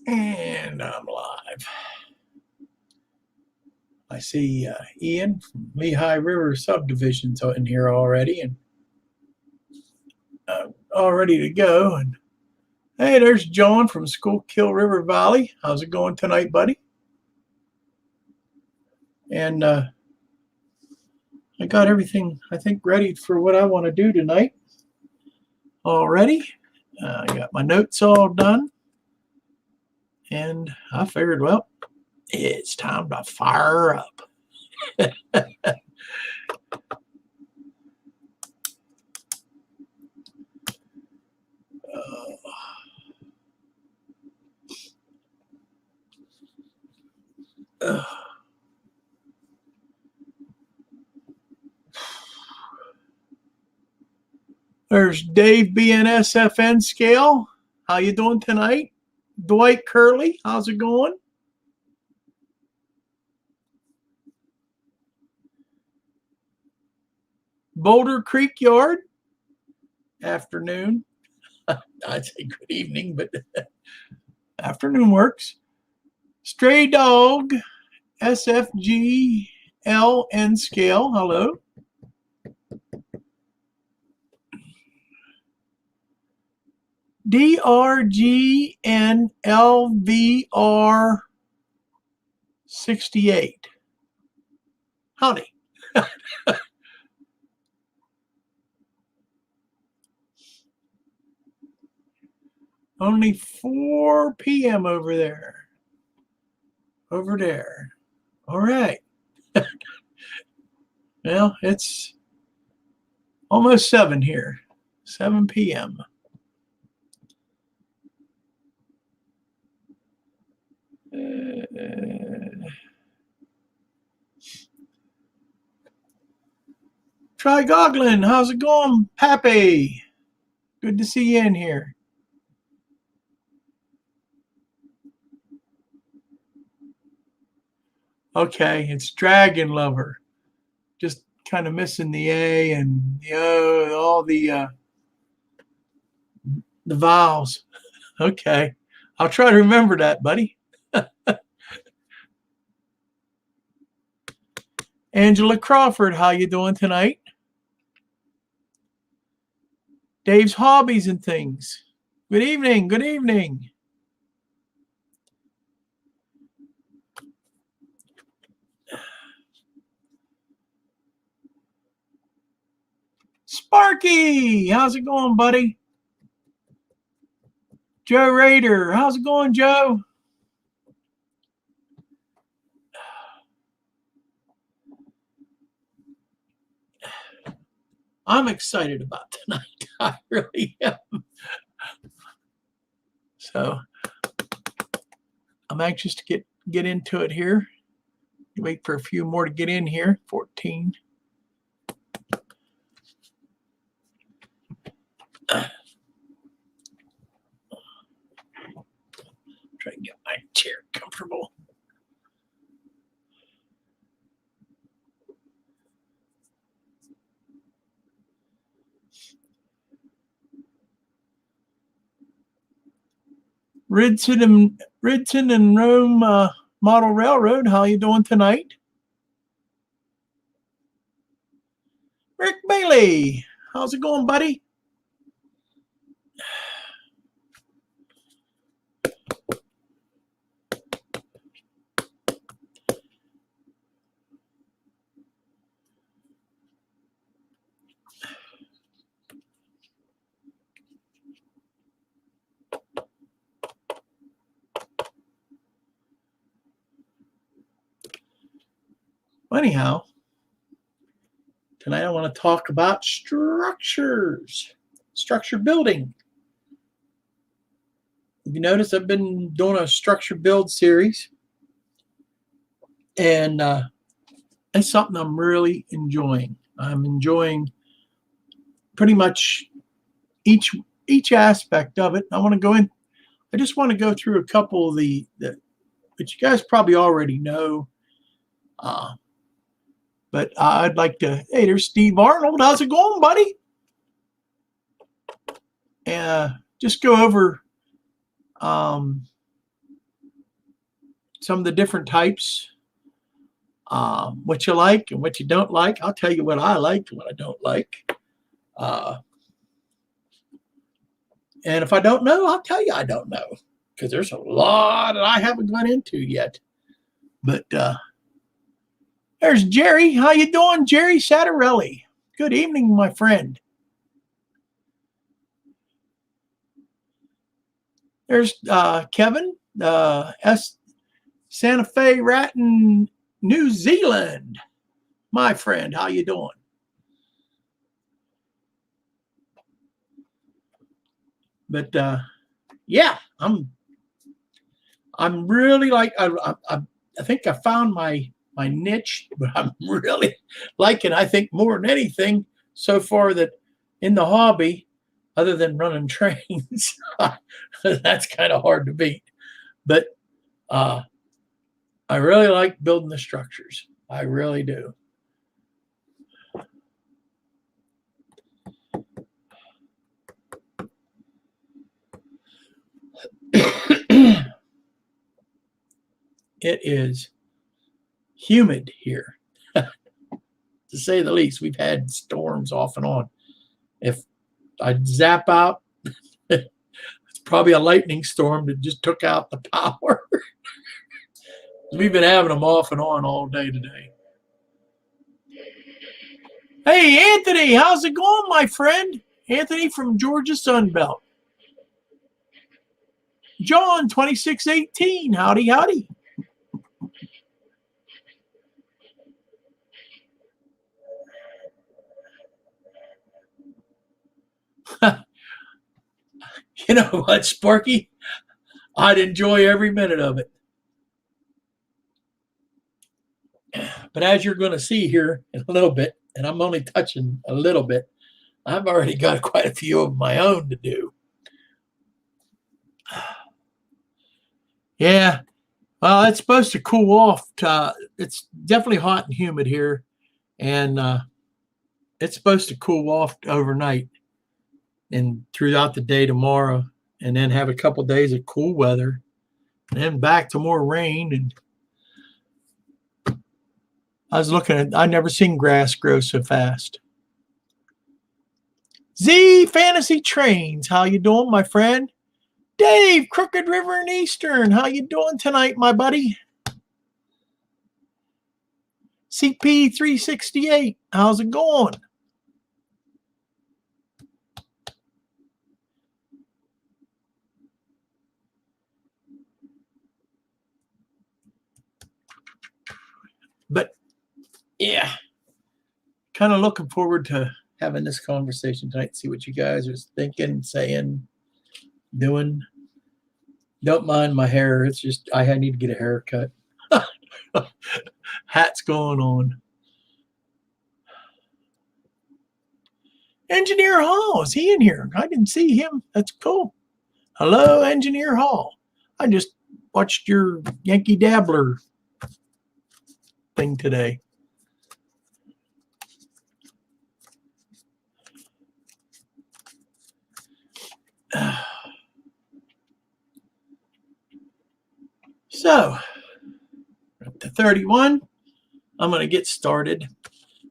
And I'm live. I see Ian from Lehigh River Subdivision's in here already, and all ready to go. And hey, there's John from Schuylkill River Valley. How's it going tonight, buddy? And I got everything, I think, ready for what I want to do tonight already. I got my notes all done. And I figured, well, it's time to fire up. There's Dave BNSFN Scale. How you doing tonight? Dwight Curley, how's it going? Boulder Creek Yard, afternoon. I'd say good evening, but afternoon works. Stray Dog, SFG LN Scale, hello. DRGNLVR 68. Howdy. Only 4 p.m. over there. Over there. All right. Well, it's almost 7 here. 7 p.m. Try Goglin. How's it going, Pappy? Good to see you in here. Okay, it's Dragon Lover. Just kind of missing the A and the O, all the vowels. Okay, I'll try to remember that, buddy. Angela Crawford, how you doing tonight? Dave's Hobbies and Things. Good evening, good evening. Sparky, how's it going, buddy? Joe Rader, how's it going, Joe? I'm excited about tonight. I really am. So I'm anxious to get into it here. Wait for a few more to get in here. 14. Try to get my chair comfortable. Ridson and Rome Model Railroad, how you doing tonight? Rick Bailey, how's it going, buddy? Anyhow, tonight I want to talk about structures, structure building. If you notice, I've been doing a structure build series, and it's something I'm really enjoying. I'm enjoying pretty much each aspect of it. I want to go in. I just want to go through a couple of the which you guys probably already know. But I'd like to, hey, there's Steve Arnold. How's it going, buddy? And just go over some of the different types, what you like and what you don't like. I'll tell you what I like and what I don't like. And if I don't know, I'll tell you I don't know, because there's a lot that I haven't gone into yet. But there's Jerry. How you doing, Jerry Sattarelli? Good evening, my friend. There's Kevin, Santa Fe Ratton, New Zealand. My friend, how you doing? But yeah, I'm really like, I think I found my niche, but I'm really liking, I think, more than anything so far that in the hobby, other than running trains, that's kind of hard to beat. But I really like building the structures. I really do. It is humid here, to say the least. We've had storms off and on. If I zap out, it's probably a lightning storm that just took out the power. We've been having them off and on all day today. Hey, Anthony, how's it going, my friend? Anthony from Georgia Sunbelt. John, 2618, howdy, howdy. You know what, Sparky? I'd enjoy every minute of it. But as you're going to see here in a little bit, and I'm only touching a little bit, I've already got quite a few of my own to do. Yeah, well, it's supposed to cool off. It's definitely hot and humid here, and it's supposed to cool off overnight and throughout the day tomorrow, and then have a couple of days of cool weather, and then back to more rain. And I was looking at, I've never seen grass grow so fast. Z Fantasy Trains, how you doing, my friend? Dave, Crooked River and Eastern, how you doing tonight, my buddy? CP368, how's it going? But yeah, kind of looking forward to having this conversation tonight, see what you guys are thinking, saying, doing. Don't mind my hair. It's just I need to get a haircut. Hat's going on. Engineer Hall, is he in here? I didn't see him. That's cool. Hello, Engineer Hall. I just watched your Yankee Dabbler thing today. So, up to 31. I'm going to get started.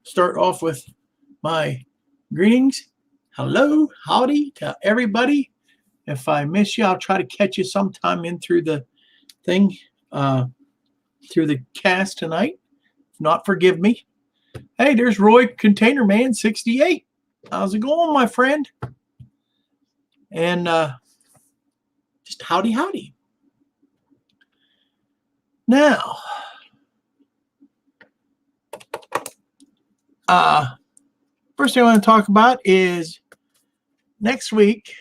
Start off with my greetings. Hello, howdy to everybody. If I miss you, I'll try to catch you sometime in through the thing, through the cast tonight. If not, forgive me. Hey, there's Roy Container Man 68. How's it going, my friend? And just howdy, howdy. Now, first thing I want to talk about is next week,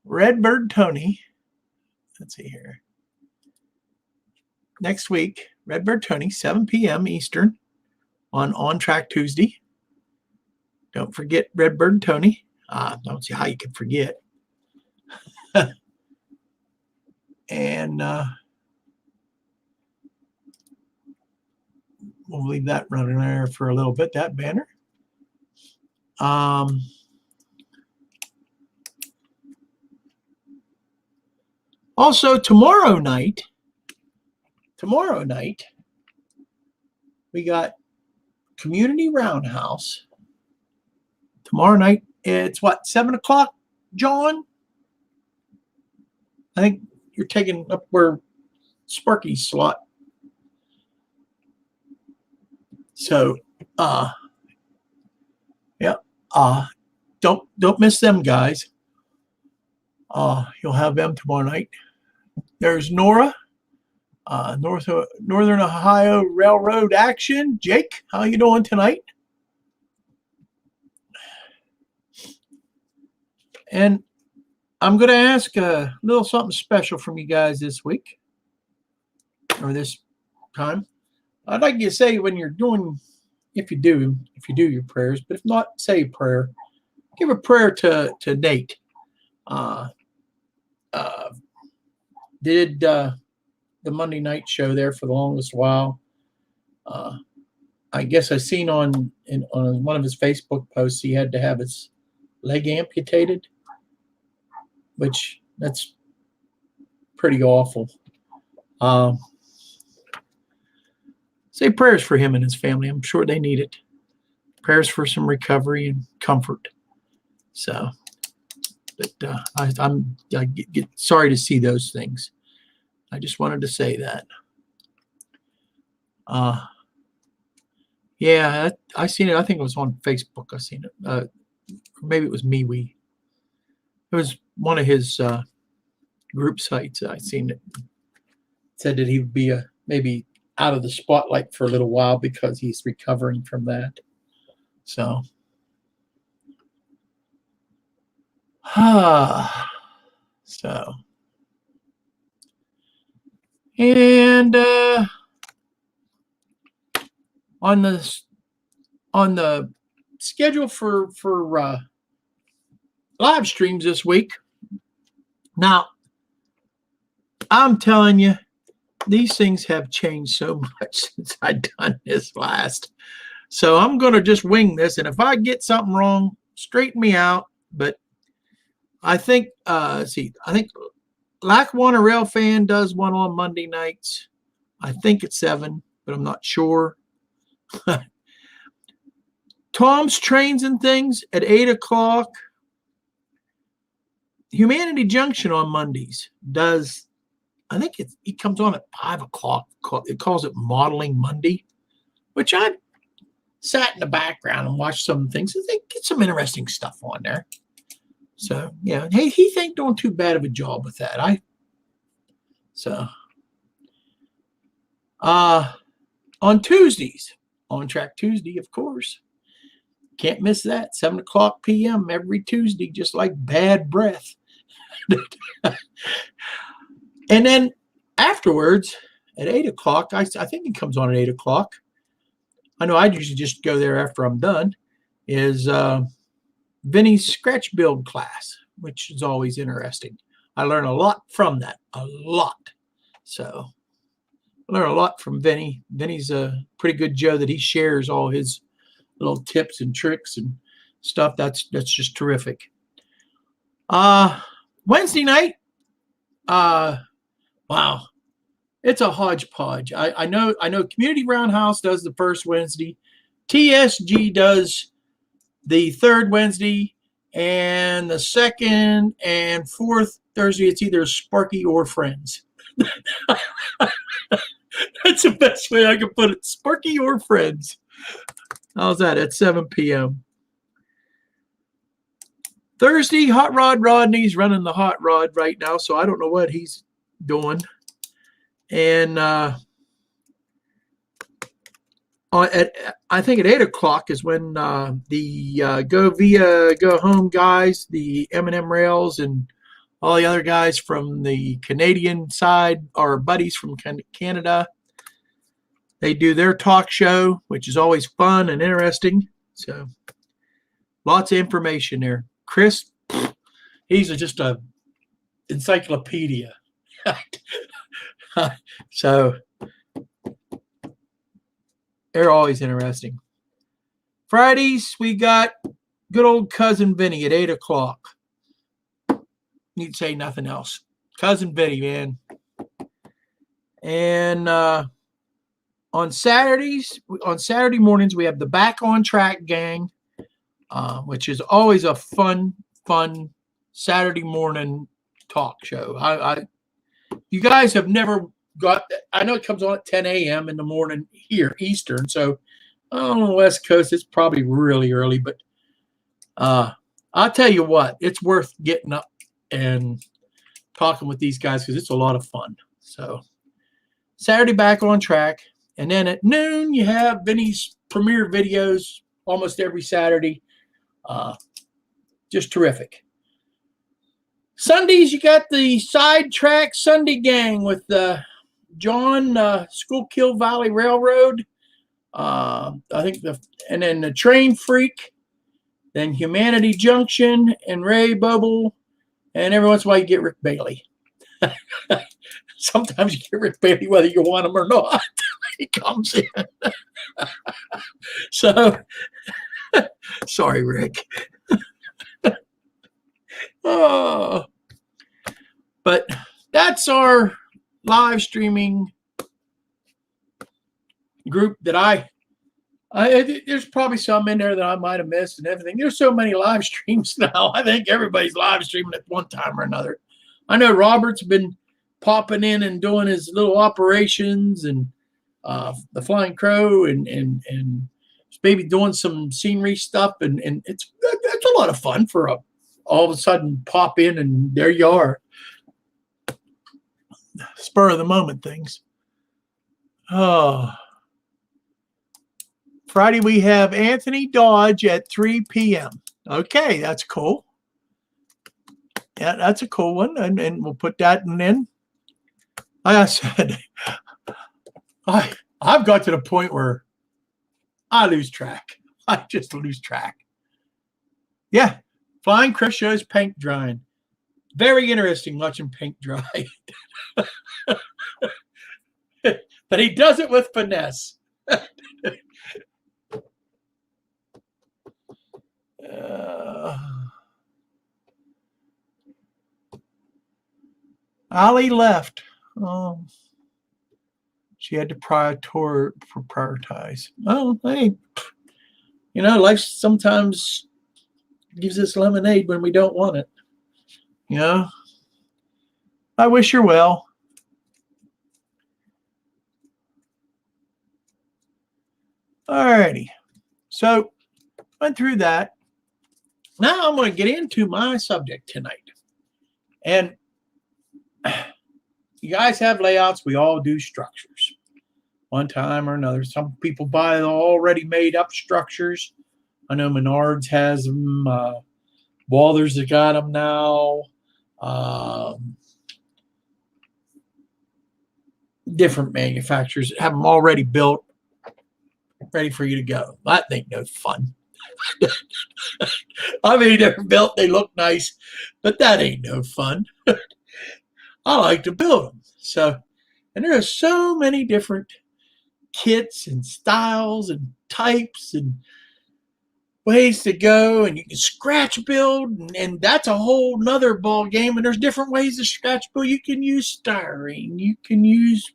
Redbird Tony. Let's see here. Next week, Redbird Tony, 7 p.m. Eastern on Track Tuesday. Don't forget Redbird Tony. Don't see how you can forget. And we'll leave that running there for a little bit, that banner. Also, tomorrow night, tomorrow night, we got Community Roundhouse. Tomorrow night, it's what, 7 o'clock, John? I think you're taking up where Sparky's slot. So, yeah, don't miss them guys. You'll have them tomorrow night. There's Nora, Northern Ohio Railroad Action. Jake, how you doing tonight? And I'm going to ask a little something special from you guys this week, or this time. I'd like you to say when you're doing, if you do your prayers, but if not, say a prayer. Give a prayer to Nate. Did the Monday night show there for the longest while. I guess I seen on one of his Facebook posts he had to have his leg amputated, which that's pretty awful. Say prayers for him and his family. I'm sure they need it. Prayers for some recovery and comfort. So, but I get sorry to see those things. I just wanted to say that. Yeah, I seen it. I think it was on Facebook. I seen it. Maybe it was MeWe. It was one of his group sites. I seen it. Said that he would be maybe out of the spotlight for a little while because he's recovering from that. So, so, and on the schedule for live streams this week. Now, I'm telling you, these things have changed so much since I've done this last. So I'm going to just wing this. And if I get something wrong, straighten me out. But I think, I think Lackawanna Rail Fan does one on Monday nights. I think it's 7, but I'm not sure. Tom's Trains and Things at 8 o'clock. Humanity Junction on Mondays does, I think it comes on at 5 o'clock. It calls it Modeling Monday, which I sat in the background and watched some things. They get some interesting stuff on there. So, yeah. Hey, he ain't doing too bad of a job with that. On Tuesdays, On Track Tuesday, of course. Can't miss that. 7 o'clock p.m. every Tuesday, just like bad breath. And then afterwards, at 8 o'clock, I think it comes on at 8 o'clock. I know I usually just go there after I'm done, is Vinny's Scratch Build class, which is always interesting. I learn a lot from that, a lot. So I learn a lot from Vinny. Vinny's a pretty good Joe that he shares all his little tips and tricks and stuff. That's just terrific. Wednesday night, wow, it's a hodgepodge. I know Community Roundhouse does the first Wednesday, TSG does the third Wednesday, and the second and fourth Thursday it's either Sparky or Friends. That's the best way I can put it. Sparky or Friends. How's that? At 7 p.m. Thursday, Hot Rod Rodney's running the Hot Rod right now, so I don't know what he's doing. And I think at 8 o'clock is when the Go Home guys, the M&M Rails, and all the other guys from the Canadian side, our buddies from Canada, they do their talk show, which is always fun and interesting. So lots of information there. Chris, he's just a encyclopedia. So they're always interesting. Fridays, we got good old Cousin Vinny at 8 o'clock. Need to say nothing else. Cousin Vinny, man. And on Saturday mornings, we have the Back on Track gang, which is always a fun Saturday morning talk show. You guys have never got that. I know it comes on at 10 a.m. in the morning here, Eastern. So on the West Coast, it's probably really early. But I'll tell you what, it's worth getting up and talking with these guys because it's a lot of fun. So Saturday Back on Track. And then at noon, you have Vinny's premiere videos almost every Saturday. Just terrific. Sundays, you got the Sidetrack Sunday Gang with John, Schuylkill Valley Railroad. I think and then the Train Freak, then Humanity Junction and Ray Bubble, and every once in a while you get Rick Bailey. Sometimes you get Rick Bailey whether you want him or not. He comes in. So, sorry, Rick. Oh, but that's our live streaming group that there's probably some in there that I might have missed and everything. There's so many live streams now. I think everybody's live streaming at one time or another. I know Robert's been popping in and doing his little operations and the Flying Crow and maybe doing some scenery stuff, and it's a lot of fun for all of a sudden pop in and there you are. Spur of the moment things. Oh. Friday we have Anthony Dodge at 3 p.m. Okay, that's cool. Yeah, that's a cool one, and we'll put that in. Like I said, I've got to the point where I lose track. I just lose track. Yeah, Flying Chris shows paint drying. Very interesting watching paint dry. But he does it with finesse. Ali left. She had to prioritize. Oh, hey, life sometimes gives us lemonade when we don't want it. I wish her well. Alrighty. So, went through that. Now I'm going to get into my subject tonight. And you guys have layouts. We all do structures one time or another. Some people buy the already made up structures. I know Menards has them. Walthers have got them now. Different manufacturers have them already built, ready for you to go. That ain't no fun. I mean, they're built, they look nice, but that ain't no fun. I like to build them. So, and there are so many different kits and styles and types and ways to go, and you can scratch build, and that's a whole nother ball game. And there's different ways to scratch build. You can use styrene, you can use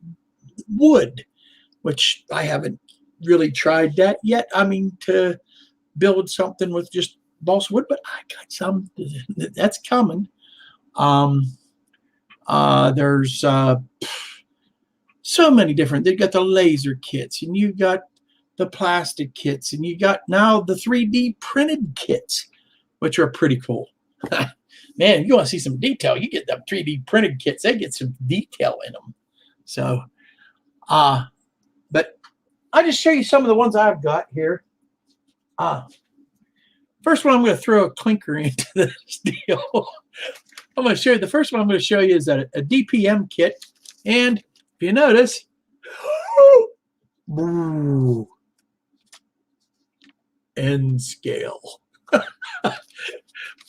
wood, which I haven't really tried that yet. I mean, to build something with just balsa wood, but I got some that's coming. There's so many different. They've got the laser kits, and you've got the plastic kits, and you got now the 3D printed kits, which are pretty cool. Man, if you want to see some detail, you get them 3D printed kits. They get some detail in them. So, but I'll just show you some of the ones I've got here. First one, I'm going to throw a clinker into this deal. I'm going to show you, the first one I'm going to show you is a DPM kit. And if you notice, end scale.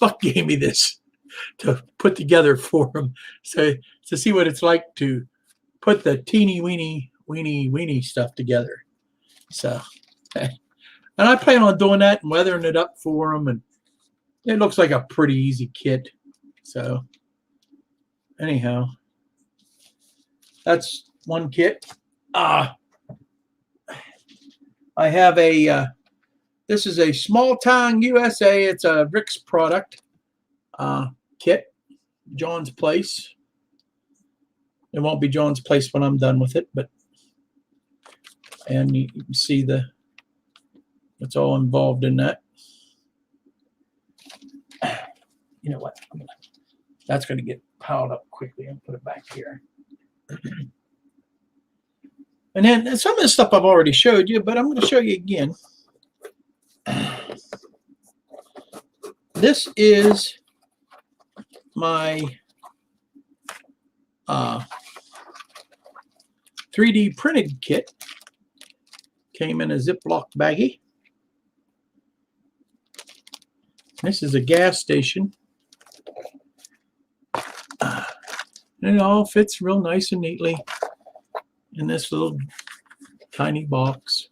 Buck gave me this to put together for him, so to see what it's like to put the teeny weeny stuff together. So, and I plan on doing that and weathering it up for him, and it looks like a pretty easy kit. So, anyhow, that's one kit. I have a, this is a Small Town USA. It's a Rick's product kit, John's Place. It won't be John's Place when I'm done with it, but, and you can see what's all involved in that. You know what? That's going to get piled up quickly and put it back here. And then some of this stuff I've already showed you, but I'm going to show you again. This is my 3D printed kit. Came in a Ziploc baggie. This is a gas station. And it all fits real nice and neatly in this little tiny box.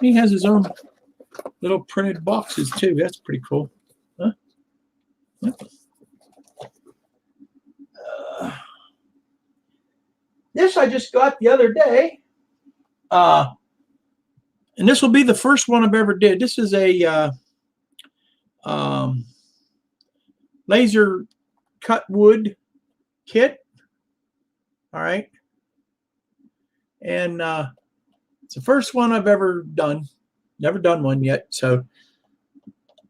He has his own little printed boxes too. That's pretty cool. Huh? This I just got the other day. And this will be the first one I've ever did. This is a laser cut wood kit. All right. And it's the first one I've ever done. Never done one yet. So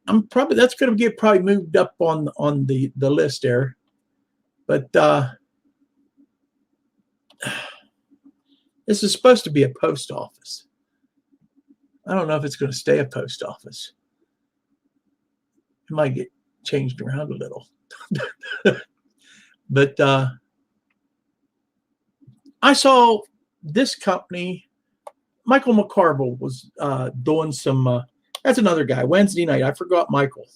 I'm probably, that's going to get probably moved up on the list there. But this is supposed to be a post office. I don't know if it's going to stay a post office. It might get changed around a little. But I saw this company, Michael McCarville was doing some, that's another guy, Wednesday night. I forgot Michael.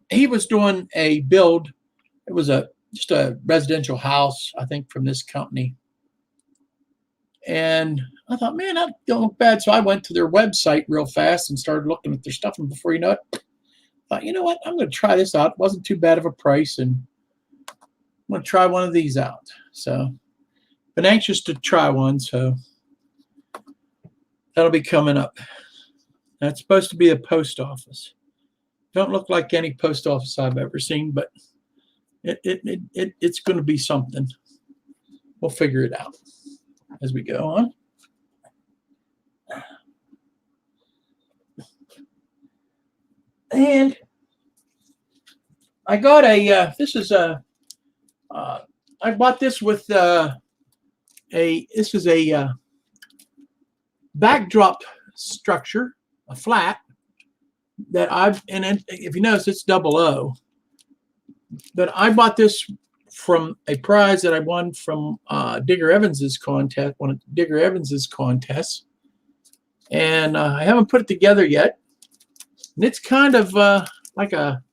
He was doing a build. It was just a residential house, I think, from this company. And I thought, man, that don't look bad. So I went to their website real fast and started looking at their stuff. And before you know it, I thought, you know what? I'm going to try this out. It wasn't too bad of a price. And I'm going to try one of these out. So been anxious to try one. So that'll be coming up. That's supposed to be a post office. Don't look like any post office I've ever seen, but it's going to be something. We'll figure it out as we go on. And I got a, this is a, I bought this with this is a backdrop structure, a flat that I've, and if you notice, it's 00. But I bought this from a prize that I won from Digger Evans's contest, one of Digger Evans's contests, and I haven't put it together yet. And it's kind of like a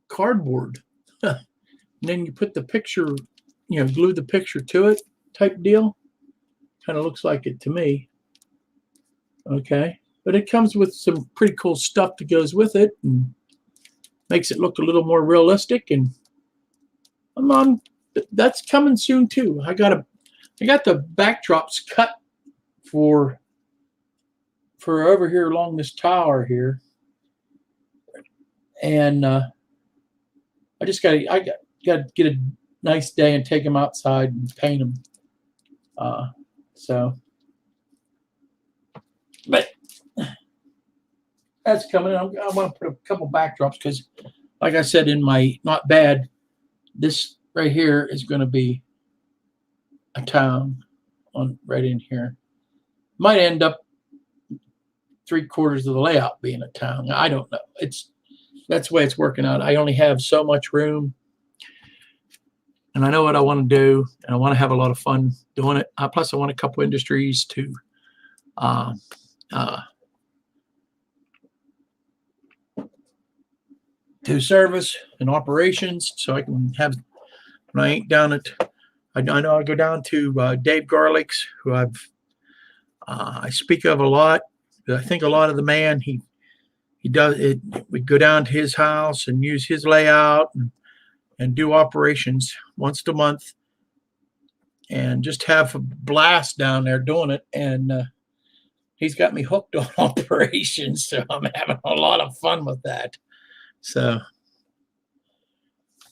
cardboard. And then you put the picture, you know, glue the picture to it type deal. Kind of looks like it to me. Okay, but it comes with some pretty cool stuff that goes with it and makes it look a little more realistic. And that's coming soon too. I got the backdrops cut for over here along this tower here, and I got to get a nice day and take them outside and paint them. But that's coming. I want to put a couple backdrops because, like I said in my not bad, this right here is going to be a town on right in here. Might end up 3/4 of the layout being a town. I don't know. That's the way it's working out. I only have so much room, and I know what I want to do, and I want to have a lot of fun doing it. Plus, I want a couple industries to service and operations, so I can have, when I ain't down at, I know I go down to Dave Garlick's, who I speak of a lot. I think a lot of the man, he does it. We go down to his house and use his layout, and do operations once a month and just have a blast down there doing it. And he's got me hooked on operations, so I'm having a lot of fun with that. So,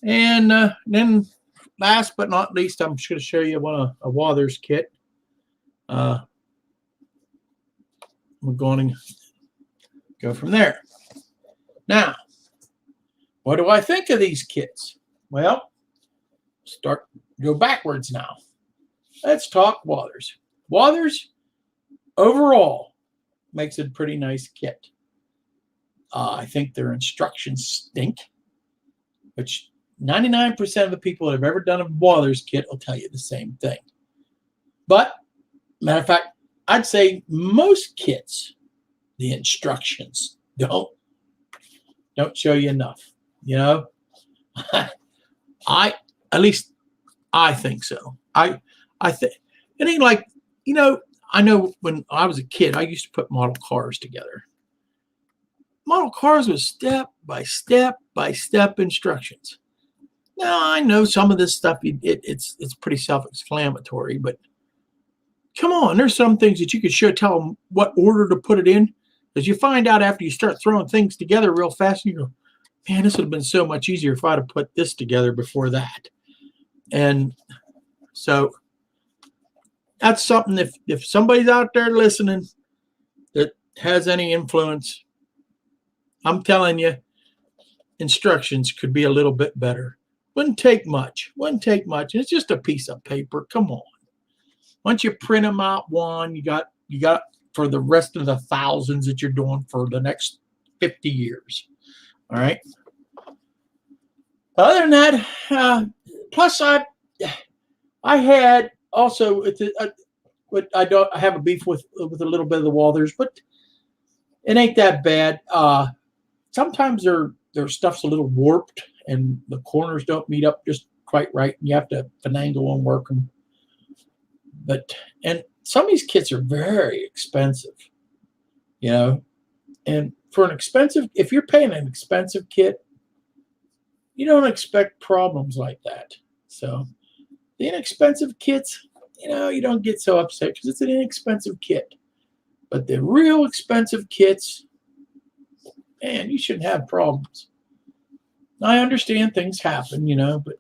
and then last but not least, I'm just going to show you a Wathers kit. We're going to go from there. Now, what do I think of these kits? Well, go backwards now. Let's talk Wathers. Wathers overall makes a pretty nice kit. I think their instructions stink, which 99% of the people that have ever done a Wathers kit will tell you the same thing. But, matter of fact, I'd say most kits, the instructions don't show you enough. You know, at least I think so. I think it ain't like, you know, I know when I was a kid, I used to put model cars together. Model cars was step by step by step instructions. Now I know some of this stuff it's pretty self-explanatory, but come on, there's some things that you could tell them what order to put it in, because you find out after you start throwing things together real fast, and you go, man, this would have been so much easier if I'd have put this together before that. And so that's something, if somebody's out there listening that has any influence, I'm telling you, instructions could be a little bit better. Wouldn't take much. It's just a piece of paper. Come on. Once you print them out you got for the rest of the thousands that you're doing for the next 50 years. All right. Other than that, plus I had also I have a beef with a little bit of the Wathers, but it ain't that bad. Sometimes their stuff's a little warped and the corners don't meet up just quite right, and you have to finagle and work them. And some of these kits are very expensive, you know. And for an expensive, if you're paying an expensive kit, you don't expect problems like that. So the inexpensive kits, you know, you don't get so upset because it's an inexpensive kit. But the real expensive kits, man, you shouldn't have problems. I understand things happen, you know, but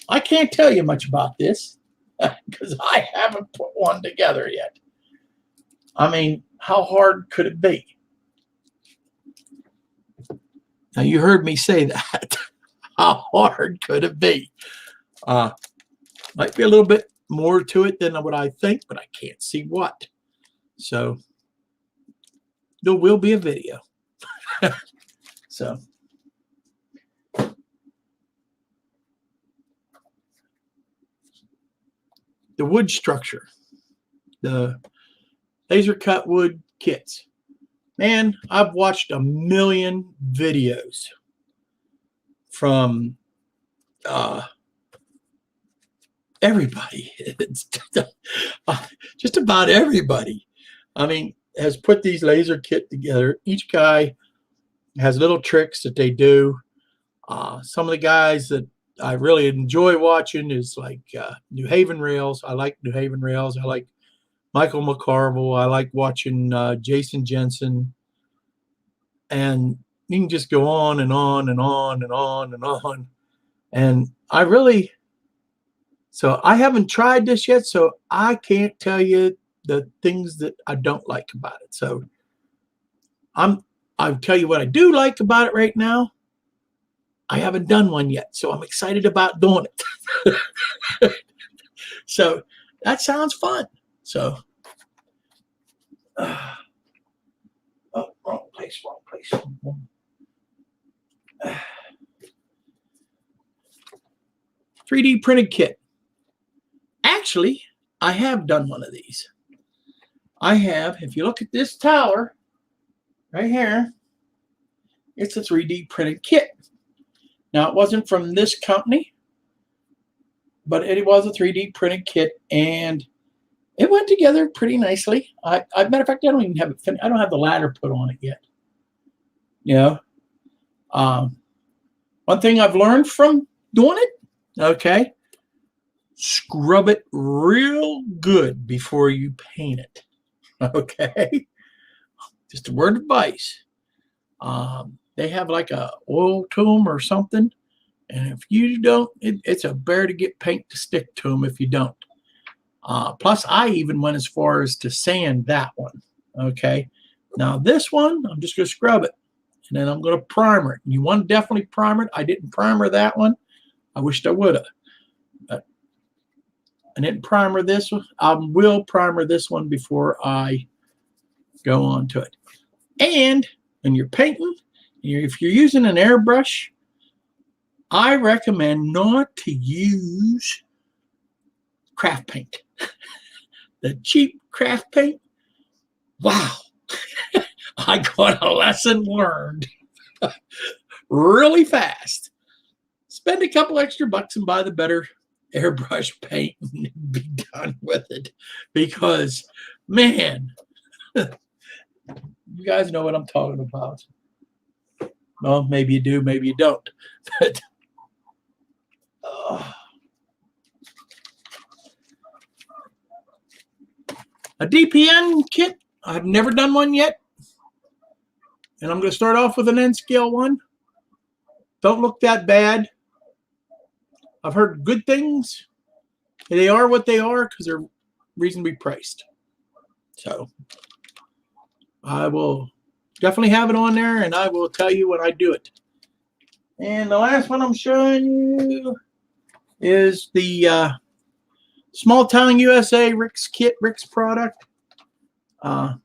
I can't tell you much about this because I haven't put one together yet. I mean, how hard could it be? Now, you heard me say that. How hard could it be? Might be a little bit more to it than what I think, but I can't see what. So there will be a video. So the wood structure, the laser cut wood kits. Man, I've watched a million videos from everybody. Just about everybody. I mean, has put these laser kit together. Each guy has little tricks that they do. Some of the guys that I really enjoy watching is like New Haven Rails. I like New Haven Rails. I like Michael McCarville. I like watching Jason Jensen. And you can just go on and on and on and on and on. And so I haven't tried this yet, so I can't tell you the things that I don't like about it. So I'll tell you what I do like about it right now. I haven't done one yet, so I'm excited about doing it. So that sounds fun. So, oh, wrong place. 3D printed kit. Actually, I have done one of these. I have, if you look at this tower right here, it's a 3D printed kit. Now, it wasn't from this company, but it was a 3D printed kit, and it went together pretty nicely. Matter of fact, I don't even have it finished. I don't have the ladder put on it yet. You know, one thing I've learned from doing it, okay, scrub it real good before you paint it. Okay, just a word of advice. They have like a oil to them or something, and if you don't, it's a bear to get paint to stick to them if you don't. Plus, I even went as far as to sand that one. Okay, now this one, I'm just going to scrub it, and then I'm going to primer it. You want to definitely primer it. I didn't primer that one. I wished I would have. I didn't primer this one. I will primer this one before I go on to it. And when you're painting, if you're using an airbrush, I recommend not to use craft paint. The cheap craft paint, wow. I got a lesson learned really fast. Spend a couple extra bucks and buy the better airbrush paint and be done with it. Because, man, you guys know what I'm talking about. Well, maybe you do, maybe you don't. But a Dpm kit, I've never done one yet. And I'm going to start off with an N scale one. Don't look that bad. I've heard good things. They are what they are because they're reasonably priced. So I will definitely have it on there, and I will tell you when I do it. And the last one I'm showing you is the Small Town USA Rick's Kit, Rick's product. I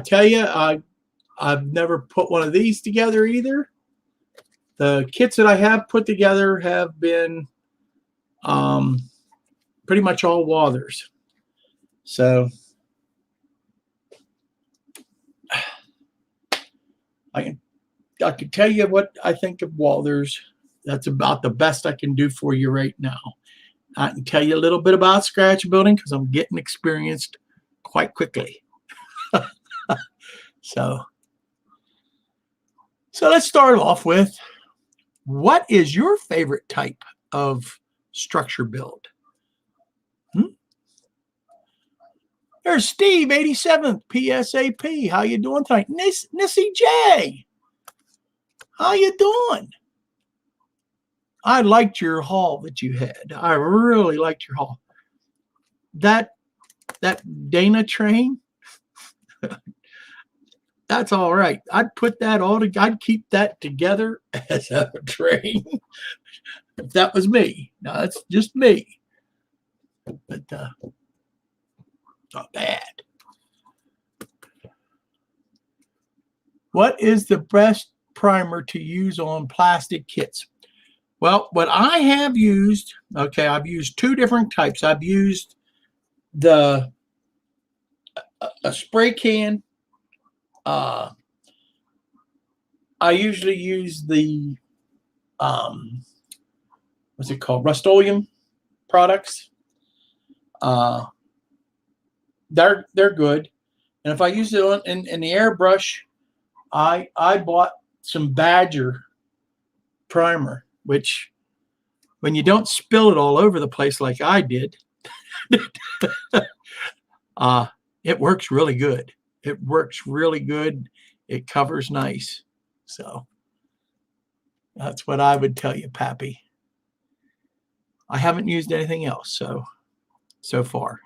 tell you, I've never put one of these together either. The kits that I have put together have been pretty much all Walthers. So I can tell you what I think of Walthers. That's about the best I can do for you right now. I can tell you a little bit about scratch building because I'm getting experienced quite quickly. So let's start off with, what is your favorite type of structure build? There's Steve, 87th, PSAP. How you doing tonight? Nissy J. How you doing? I liked your haul that you had. I really liked your haul. That Dana train, that's all right. I'd put that all together. I'd keep that together as a train if that was me. Now, that's just me. But not bad. What is the best primer to use on plastic kits? Well, what I have used, okay, I've used two different types. I've used a spray can. I usually use the what's it called? Rust-Oleum products. They're good. And if I use it in the airbrush, I bought some Badger primer, which when you don't spill it all over the place like I did, it works really good. It works really good. It covers nice. So that's what I would tell you, Pappy. I haven't used anything else so far.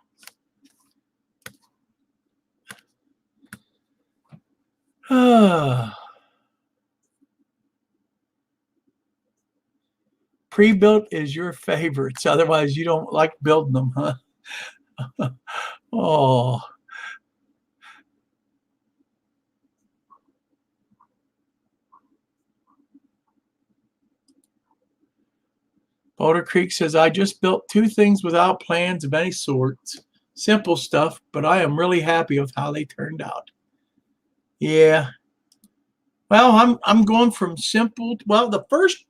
Pre-built is your favorites. Otherwise, you don't like building them, huh? Oh. Boulder Creek says, I just built two things without plans of any sorts. Simple stuff, but I am really happy with how they turned out. Yeah. Well, I'm going from simple. Well, the first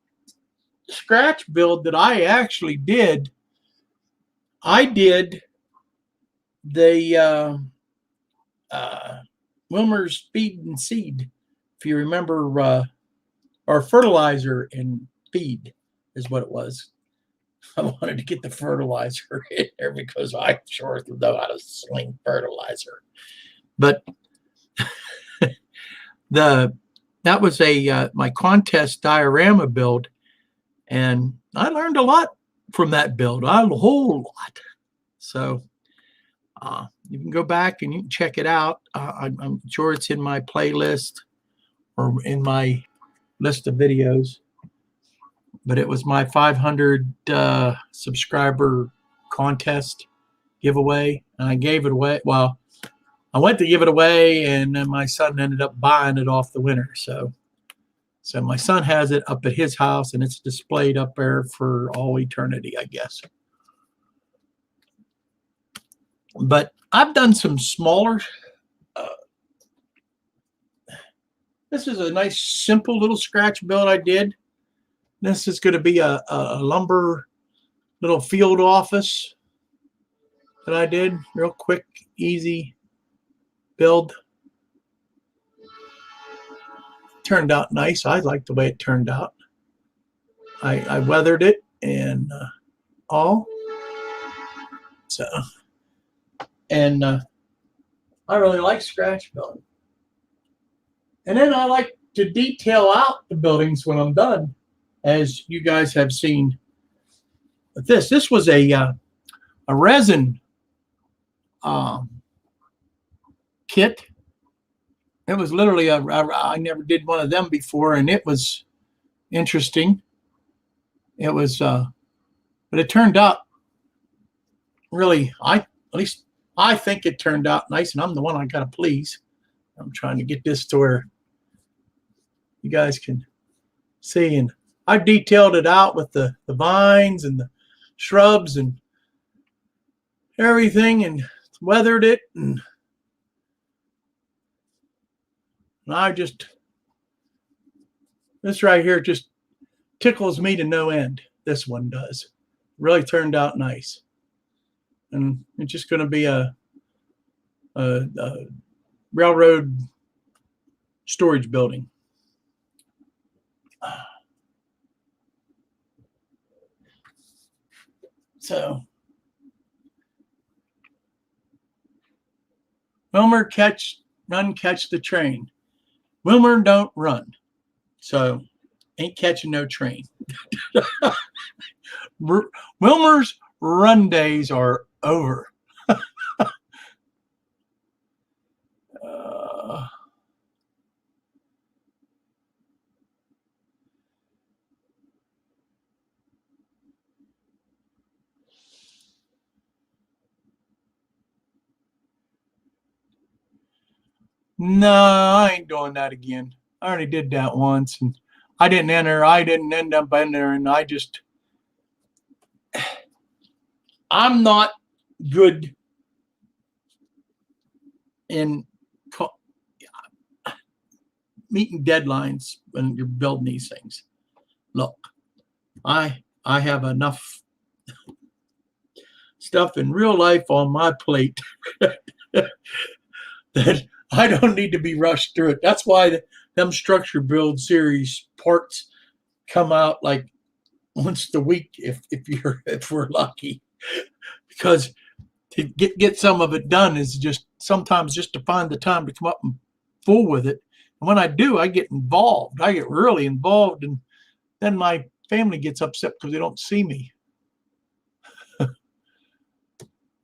scratch build that I actually did, I did the Wilmer's Feed and Seed, if you remember, or fertilizer and feed is what it was. I wanted to get the fertilizer in there because I sure know how to sling fertilizer. But that was my contest diorama build, and I learned a lot from that build, a whole lot. So you can go back and you can check it out. I'm sure it's in my playlist or in my list of videos. But it was my 500 subscriber contest giveaway, and I gave it away. Well, I went to give it away, and then my son ended up buying it off the winner. So my son has it up at his house, and it's displayed up there for all eternity, I guess. But I've done some smaller. This is a nice, simple little scratch build I did. This is going to be a lumber little field office that I did. Real quick, easy build. Turned out nice. I like the way it turned out. I weathered it and all. So, and I really like scratch building. And then I like to detail out the buildings when I'm done, as you guys have seen. But this was a resin kit. It was literally I never did one of them before, and it was interesting. It was, but it turned out really. At least I think it turned out nice, and I'm the one I gotta please. I'm trying to get this to where you guys can see, and I detailed it out with the vines and the shrubs and everything, and weathered it, and this right here just tickles me to no end. This one does. Really turned out nice. And it's just going to be a railroad storage building. So, Wilmer run, catch the train. Wilmer don't run. So, ain't catching no train. Wilmer's run days are over. No, I ain't doing that again. I already did that once, and I didn't end up in there, and I'm not good in meeting deadlines when you're building these things. Look, I have enough stuff in real life on my plate that I don't need to be rushed through it. That's why them structure build series parts come out like once a week if we're lucky, because to get some of it done is just sometimes just to find the time to come up and fool with it. And when I do, I get involved. I get really involved, and then my family gets upset because they don't see me.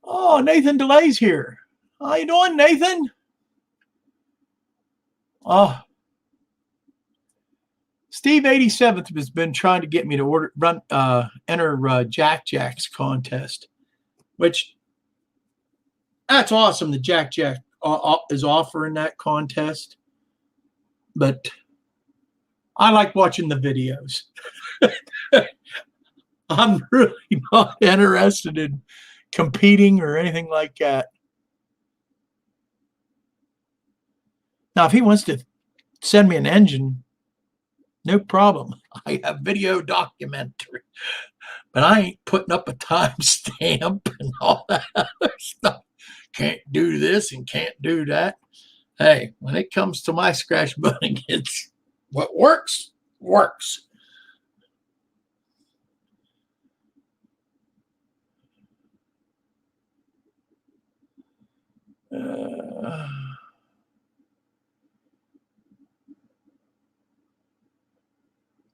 Oh, Nathan DeLay's here. How you doing, Nathan? Oh, Steve 87th has been trying to get me to enter Jack Jack's contest, which that's awesome that Jack Jack is offering that contest. But I like watching the videos. I'm really not interested in competing or anything like that. Now, if he wants to send me an engine, no problem. I have video documentary. But I ain't putting up a timestamp and all that other stuff. Can't do this and can't do that. Hey, when it comes to my scratch building, it's what works, works.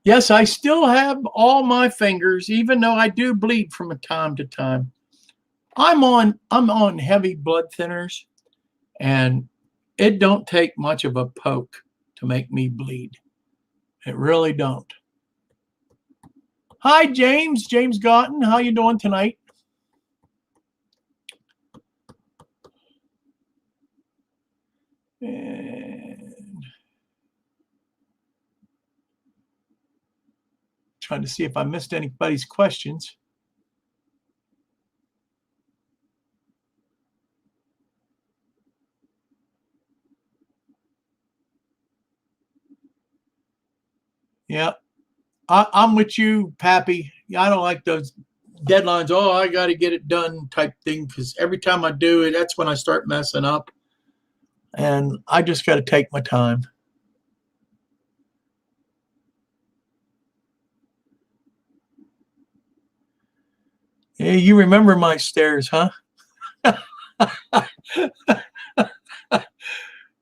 Yes, I still have all my fingers, even though I do bleed from time to time. I'm on heavy blood thinners, and it don't take much of a poke to make me bleed. It really don't. Hi, James. James Gotten. How you doing tonight? And trying to see if I missed anybody's questions. Yeah, I'm with you, Pappy. I don't like those deadlines. Oh, I got to get it done type thing, because every time I do it, that's when I start messing up. And I just got to take my time. Yeah, you remember my stairs, huh?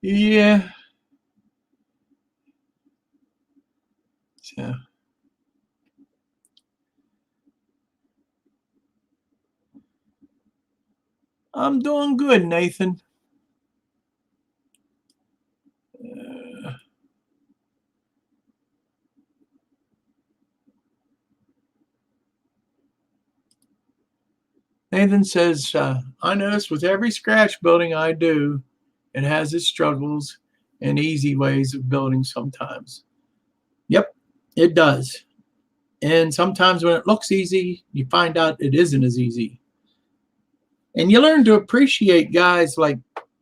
Yeah. So, I'm doing good, Nathan. Uh, Nathan says, I notice with every scratch building I do, it has its struggles and easy ways of building sometimes. Yep, it does. And sometimes when it looks easy, you find out it isn't as easy. And you learn to appreciate guys like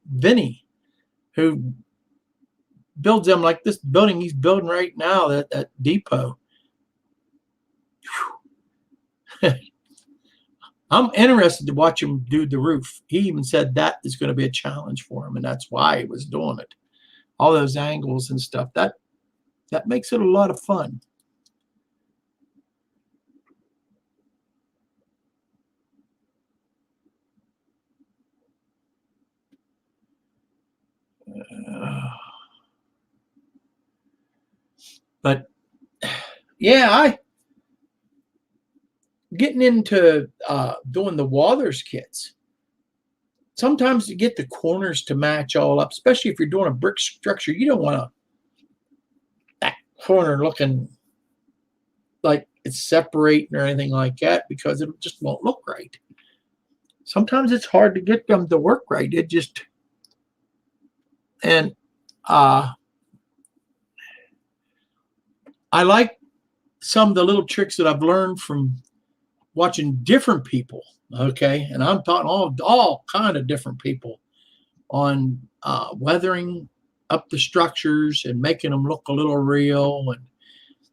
Vinny, who builds them like this building he's building right now at Depot. I'm interested to watch him do the roof. He even said that is going to be a challenge for him, and that's why he was doing it. All those angles and stuff. That makes it a lot of fun. But yeah, I getting into doing the Wathers kits. Sometimes to get the corners to match all up, especially if you're doing a brick structure, you don't want that corner looking like it's separating or anything like that, because it just won't look right. Sometimes it's hard to get them to work right. It just and uh, I like some of the little tricks that I've learned from watching different people. Okay, and I'm talking all kind of different people on weathering up the structures and making them look a little real,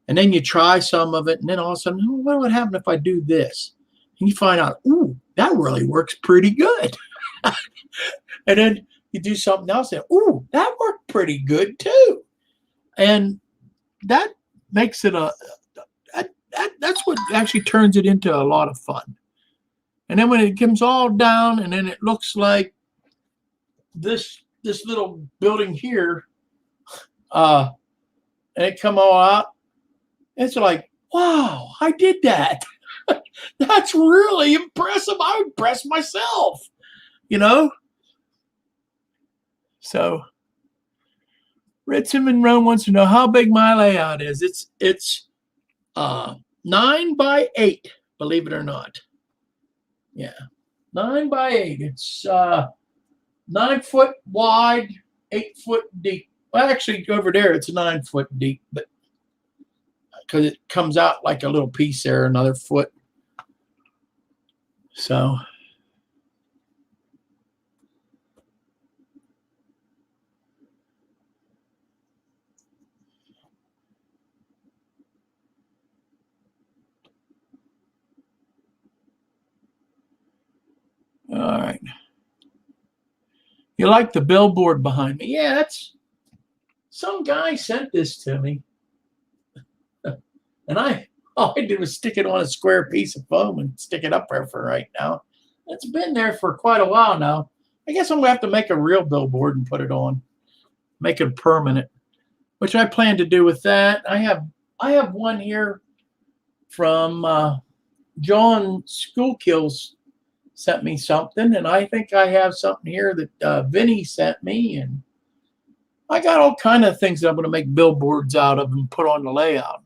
and then you try some of it, and then all of a sudden, what would happen if I do this? And you find out, ooh, that really works pretty good. And then you do something else, and ooh, that worked pretty good too. And that makes it that's what actually turns it into a lot of fun. And then when it comes all down, and then it looks like this little building here, and it come all out, it's like, wow, I did that. That's really impressive. I impressed myself, you know. So Ritson in Rome wants to know how big my layout is. It's 9 by 8, believe it or not. Yeah, 9 by 8. It's 9 foot wide, 8 foot deep. Well, actually, over there it's 9 foot deep, but because it comes out like a little piece there, another foot. So, all right. You like the billboard behind me? Yeah, that's some guy sent this to me. And all I did was stick it on a square piece of foam and stick it up there for right now. It's been there for quite a while now. I guess I'm going to have to make a real billboard and put it on. Make it permanent, which I plan to do with that. I have one here from John Schoolkills sent me something, and I think I have something here that Vinny sent me, and I got all kind of things that I'm going to make billboards out of and put on the layout.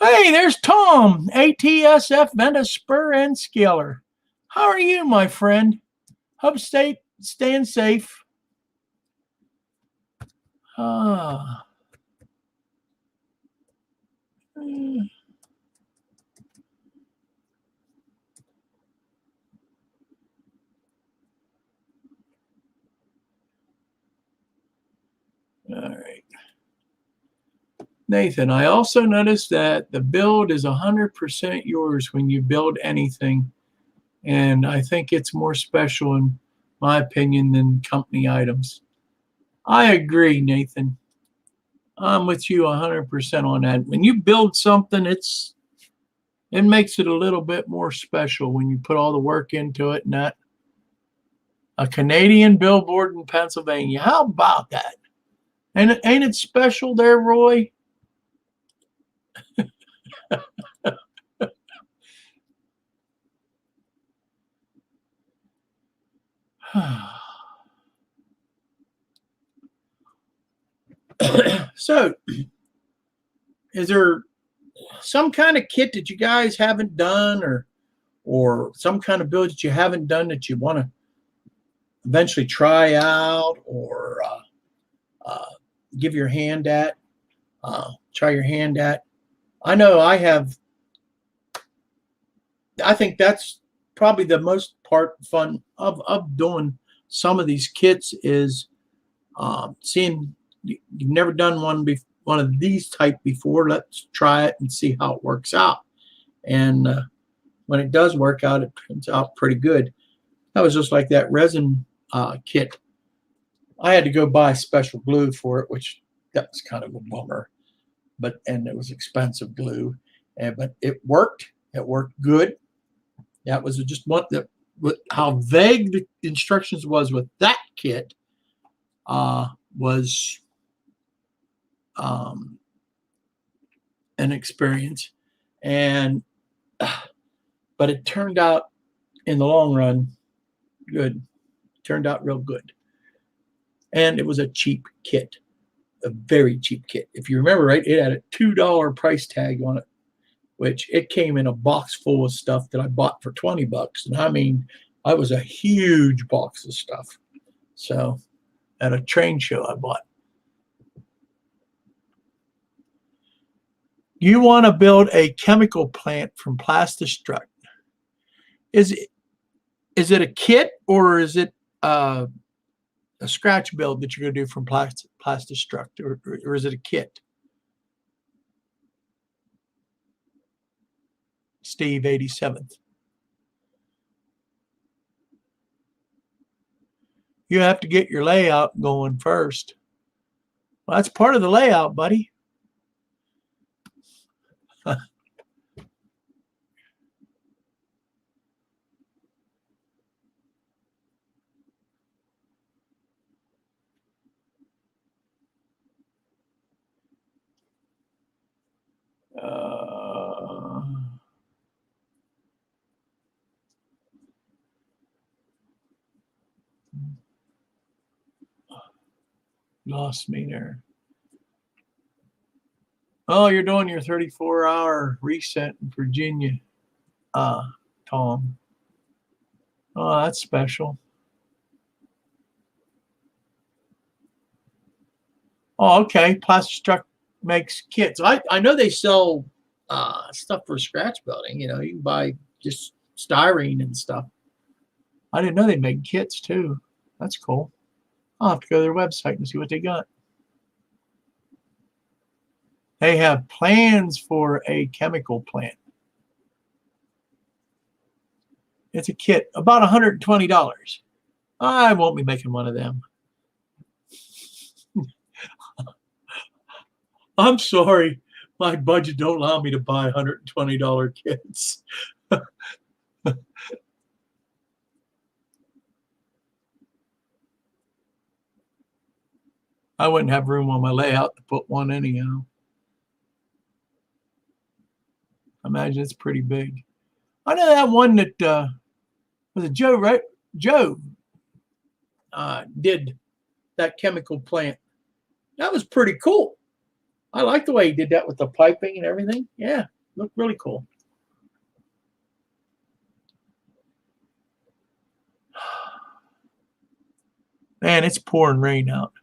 Hey, there's Tom, ATSF Venice Spur and Scaler. How are you, my friend? Hope staying safe. All right. Nathan, I also noticed that the build is 100% yours when you build anything. And I think it's more special, in my opinion, than company items. I agree, Nathan. I'm with you 100% on that. When you build something, it makes it a little bit more special when you put all the work into it. And that a Canadian billboard in Pennsylvania. How about that? And ain't it special there, Roy? So, is there some kind of kit that you guys haven't done, or some kind of build that you haven't done that you want to eventually try out, or give your hand at, try your hand at? I know I have. I think that's probably the most fun of doing some of these kits is seeing you've never done one of these type before. Let's try it and see how it works out. And when it does work out, it turns out pretty good. That was just like that resin kit. I had to go buy special glue for it, which that was kind of a bummer. And it was expensive glue, but it worked. It worked good. That was just how vague the instructions was with that kit was an experience, but it turned out in the long run good. It turned out real good, and it was a cheap kit, a very cheap kit. If you remember right, it had a $2 price tag on it, which it came in a box full of stuff that I bought for $20. And I mean, I was a huge box of stuff. So at a train show I bought. You want to build a chemical plant from Plastistruct. Is it a kit, or is it a scratch build that you're going to do from Plastistruct, or is it a kit? Steve 87th. You have to get your layout going first. Well, that's part of the layout, buddy. Lost me there. Oh, you're doing your 34-hour reset in Virginia, Tom. Oh, that's special. Oh, okay. Plastistruct makes kits. I know they sell stuff for scratch building. You know, you can buy just styrene and stuff. I didn't know they made kits too. That's cool. I'll have to go to their website and see what they got. They have plans for a chemical plant. It's a kit, about $120. I won't be making one of them. I'm sorry. My budget don't allow me to buy $120 kits. I wouldn't have room on my layout to put one anyhow. I imagine it's pretty big. I know that one that was it Joe, right? Joe did that chemical plant. That was pretty cool. I like the way he did that with the piping and everything. Yeah, looked really cool. Man, it's pouring rain out.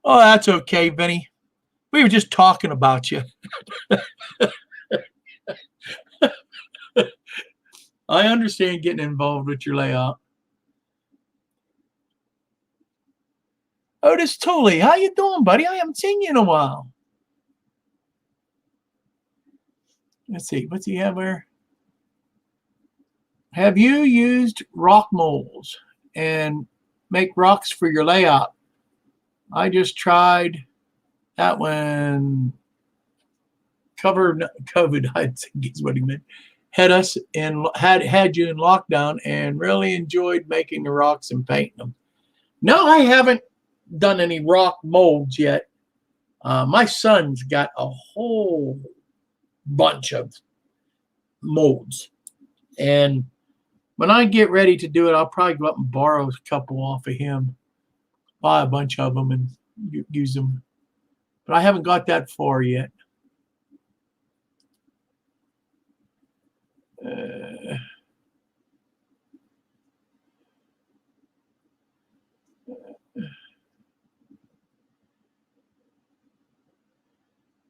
Oh, that's okay, Vinny. We were just talking about you. I understand getting involved with your layout. Otis Tooley, how you doing, buddy? I haven't seen you in a while. Let's see, what's he have there? Have you used rock molds and make rocks for your layout? I just tried that when COVID, I think is what he meant, had us in had you in lockdown and really enjoyed making the rocks and painting them. No, I haven't done any rock molds yet. My son's got a whole bunch of molds, and when I get ready to do it, I'll probably go up and borrow a couple off of him, buy a bunch of them and use them. But I haven't got that far yet.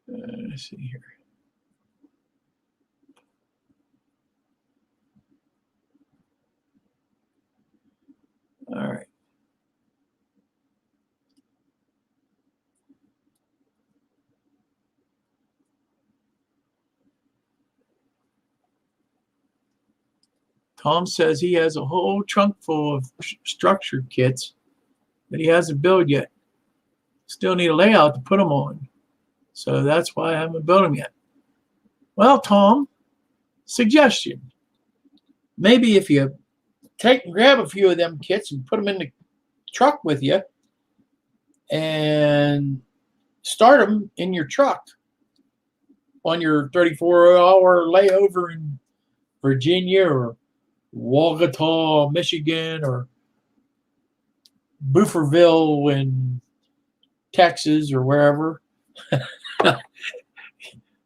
Let's see here. All right. Tom says he has a whole trunk full of structured kits that he hasn't built yet. Still need a layout to put them on. So that's why I haven't built them yet. Well, Tom, suggestion. Maybe if you take and grab a few of them kits and put them in the truck with you and start them in your truck on your 34-hour layover in Virginia or Waugatah, Michigan, or Bufordville in Texas or wherever.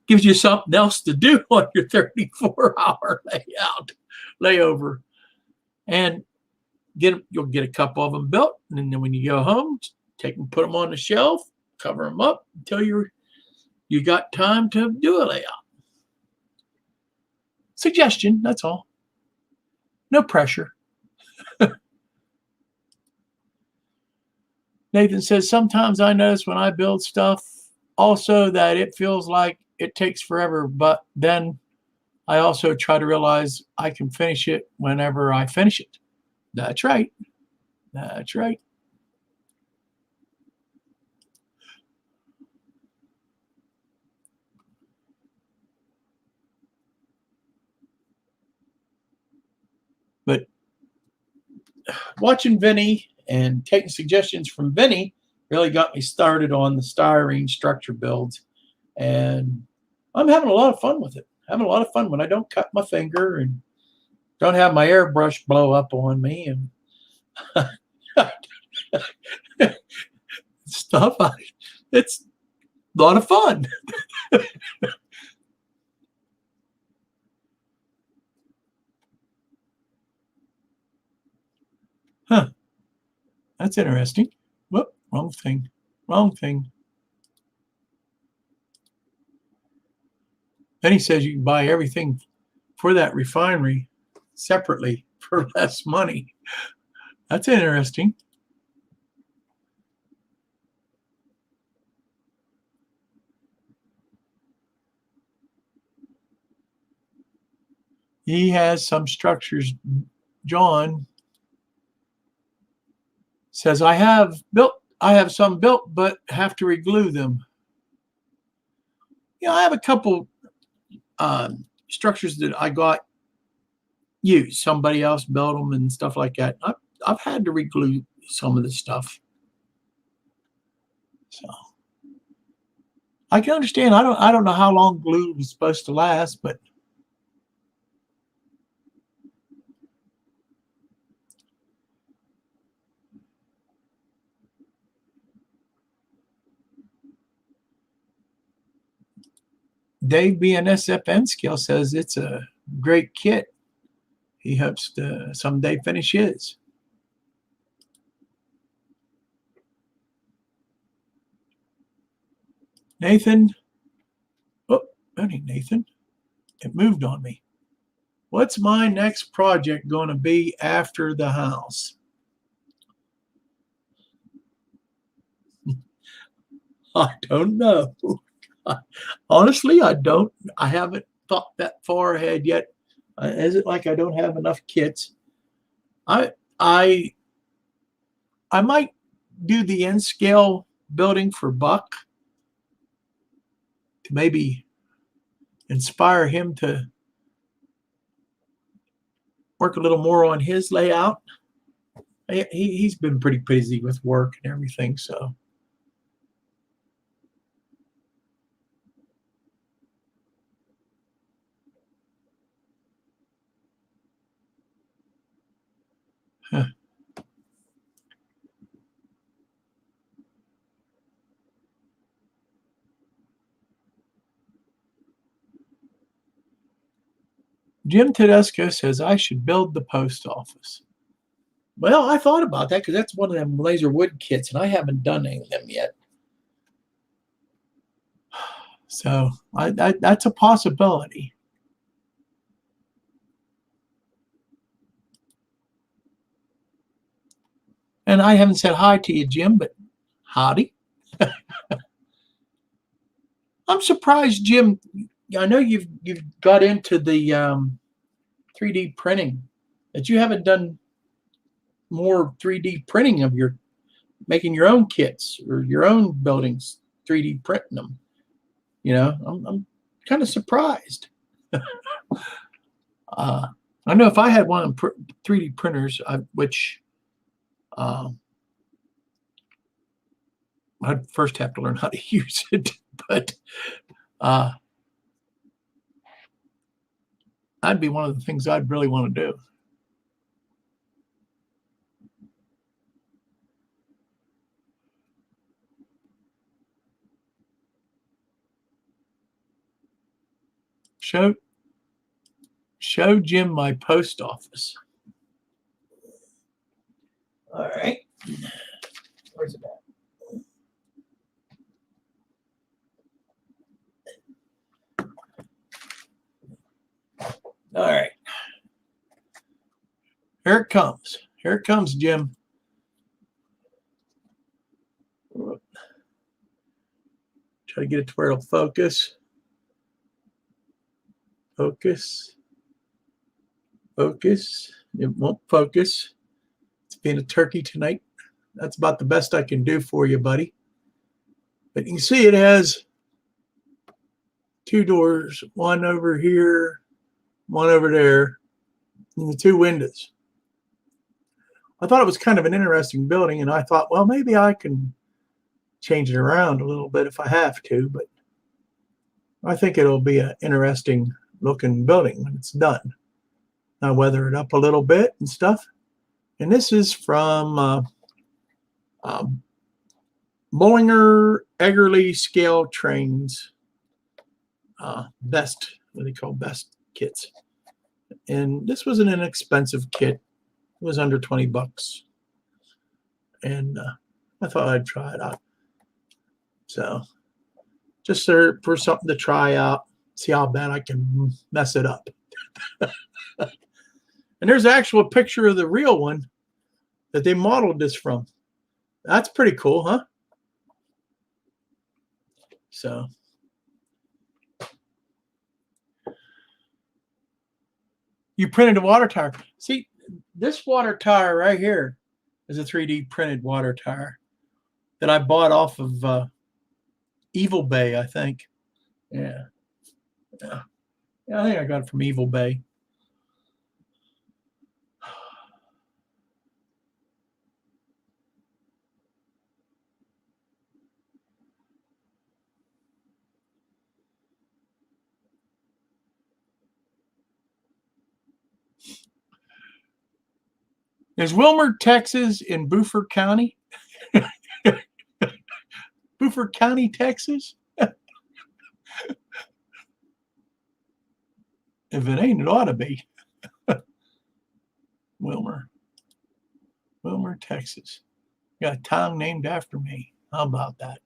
Gives you something else to do on your 34-hour layover. And you'll get a couple of them built, and then when you go home, take them, put them on the shelf, cover them up until you got time to do a layout. Suggestion, that's all. No pressure. Nathan says, sometimes I notice when I build stuff also that it feels like it takes forever, but then I also try to realize I can finish it whenever I finish it. That's right. That's right. But watching Vinny and taking suggestions from Vinny really got me started on the styrene structure builds. And I'm having a lot of fun with it. Having a lot of fun when I don't cut my finger and don't have my airbrush blow up on me and stuff. It's a lot of fun. Huh. That's interesting. Whoop, wrong thing. Wrong thing. Then he says you can buy everything for that refinery separately for less money. That's interesting. He has some structures. John says, I have some built, but have to reglue them. I have a couple structures that I got used. Somebody else built them and stuff like that. I've had to reglue some of the stuff. So I can understand. I don't know how long glue was supposed to last, but Dave BNSFN Skill says it's a great kit. He hopes to someday finish his. Nathan. Oh, that ain't Nathan. It moved on me. What's my next project going to be after the house? I don't know. Honestly, I don't. I haven't thought that far ahead yet. Is it like I don't have enough kits? I might do the N scale building for Buck to maybe inspire him to work a little more on his layout. He's been pretty busy with work and everything, so. Huh. Jim Tedesco says I should build the post office. Well, I thought about that because that's one of them laser wood kits, and I haven't done any of them yet. So that's a possibility. And I haven't said hi to you, Jim, but howdy. I'm surprised, Jim. I know you've got into the 3D printing, that you haven't done more 3D printing of making your own kits or your own buildings, 3D printing them. I'm kind of surprised. I know if I had one of 3D printers, which I'd first have to learn how to use it, but that'd be one of the things I'd really want to do. Show Jim my post office. All right. Where's it at? All right. Here it comes. Here it comes, Jim. Try to get it to where it'll focus. Focus. Focus. It won't focus. It's being a turkey tonight. That's about the best I can do for you, buddy. But you can see it has two doors, one over here, one over there, and the two windows. I thought it was kind of an interesting building, and I thought, well, maybe I can change it around a little bit if I have to, but I think it'll be an interesting looking building when it's done. I'll weather it up a little bit and stuff. And this is from Bollinger Eggerly Scale Trains best, what they call best kits. And this was an inexpensive kit. It was under 20 bucks. And I thought I'd try it out. So just for something to try out, see how bad I can mess it up. And there's an actual picture of the real one that they modeled this from. That's pretty cool, huh? So You printed a water tower. See, this water tower right here is a 3D printed water tower that I bought off of Evil Bay, I think. Yeah. Yeah, I think I got it from Evil Bay. Is Wilmer, Texas in Beaufort County? Beaufort County, Texas? If it ain't, it ought to be. Wilmer, Texas. Got a town named after me. How about that?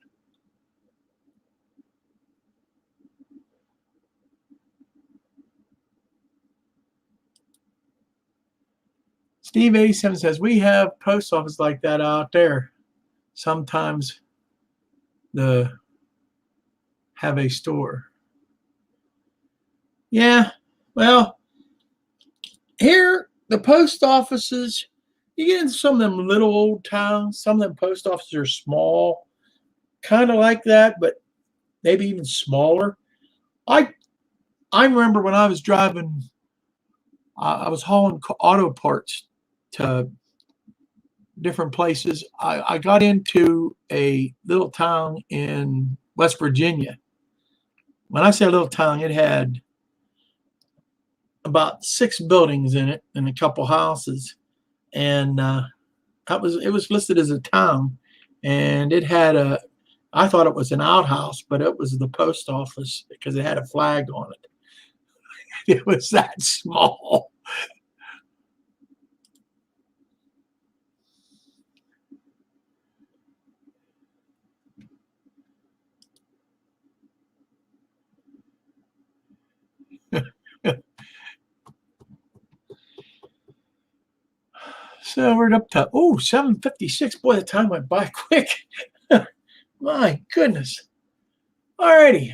Steve 87 says, we have post office like that out there. Sometimes the have a store. Yeah, well, here, the post offices, you get into some of them little old towns. Some of them post offices are small, kind of like that, but maybe even smaller. I remember when I was driving, I was hauling auto parts to different places. I got into a little town in West Virginia. When I say a little town, it had about 6 buildings in it and a couple houses, and it was listed as a town, and it had I thought it was an outhouse, but it was the post office because it had a flag on it. It was that small. So we're up to 7:56. Boy, the time went by quick. My goodness. Alrighty.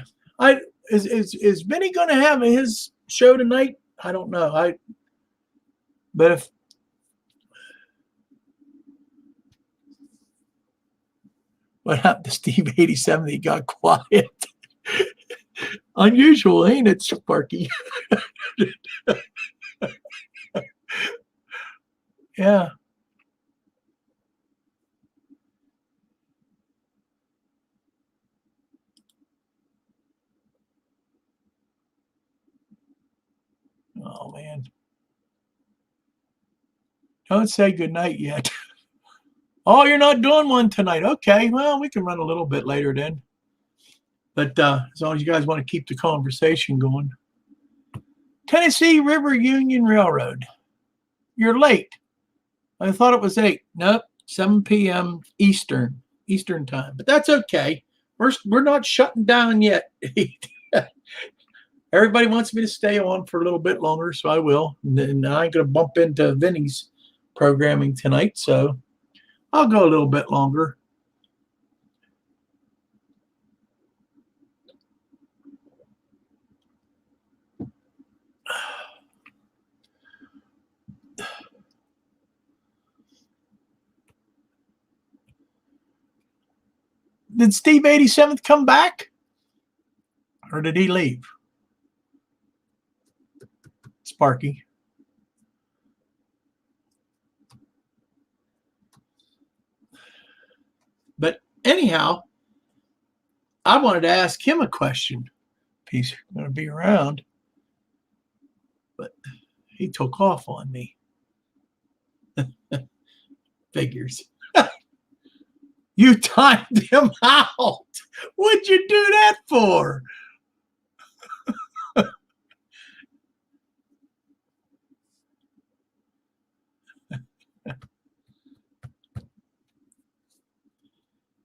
Is Vinny going to have his show tonight? I don't know. But if what happened to Steve 87? He got quiet. Unusual, ain't it, Sparky? Yeah. Oh, man. Don't say goodnight yet. Oh, you're not doing one tonight. Okay, well, we can run a little bit later then. But as long as you guys want to keep the conversation going. Tennessee River Union Railroad. You're late. I thought it was 8. Nope, 7 p.m. Eastern time. But that's okay. We're not shutting down yet. Everybody wants me to stay on for a little bit longer, so I will. And I ain't going to bump into Vinny's programming tonight, so I'll go a little bit longer. Did Steve 87th come back? Or did he leave? Sparky. But anyhow, I wanted to ask him a question. He's going to be around. But he took off on me. Figures. You timed him out. What'd you do that for?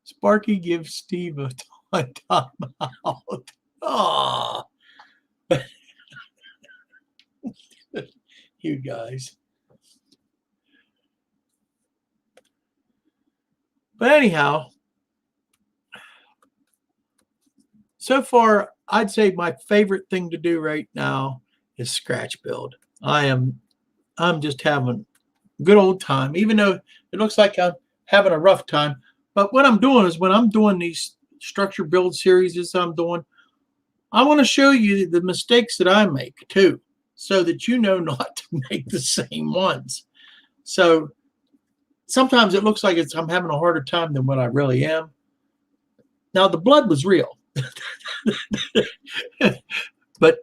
Sparky gives Steve a timeout. Oh, you guys. But anyhow, so far, I'd say my favorite thing to do right now is scratch build. I'm just having a good old time, even though it looks like I'm having a rough time. But what I'm doing is when I'm doing these structure build series as I'm doing, I want to show you the mistakes that I make too, so that you know not to make the same ones. So sometimes it looks like I'm having a harder time than what I really am. Now the blood was real, but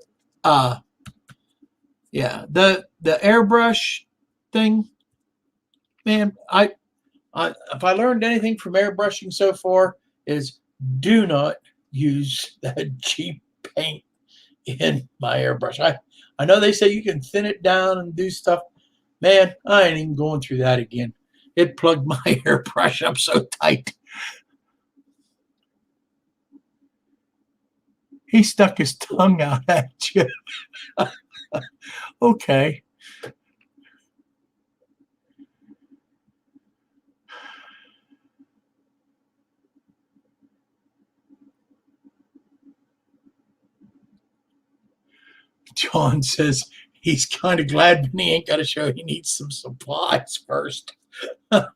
yeah, the airbrush thing, man. If I learned anything from airbrushing so far is do not use that cheap paint in my airbrush. I know they say you can thin it down and do stuff. Man, I ain't even going through that again. It plugged my airbrush up so tight. He stuck his tongue out at you. Okay. John says he's kind of glad he ain't got to show he needs some supplies first. But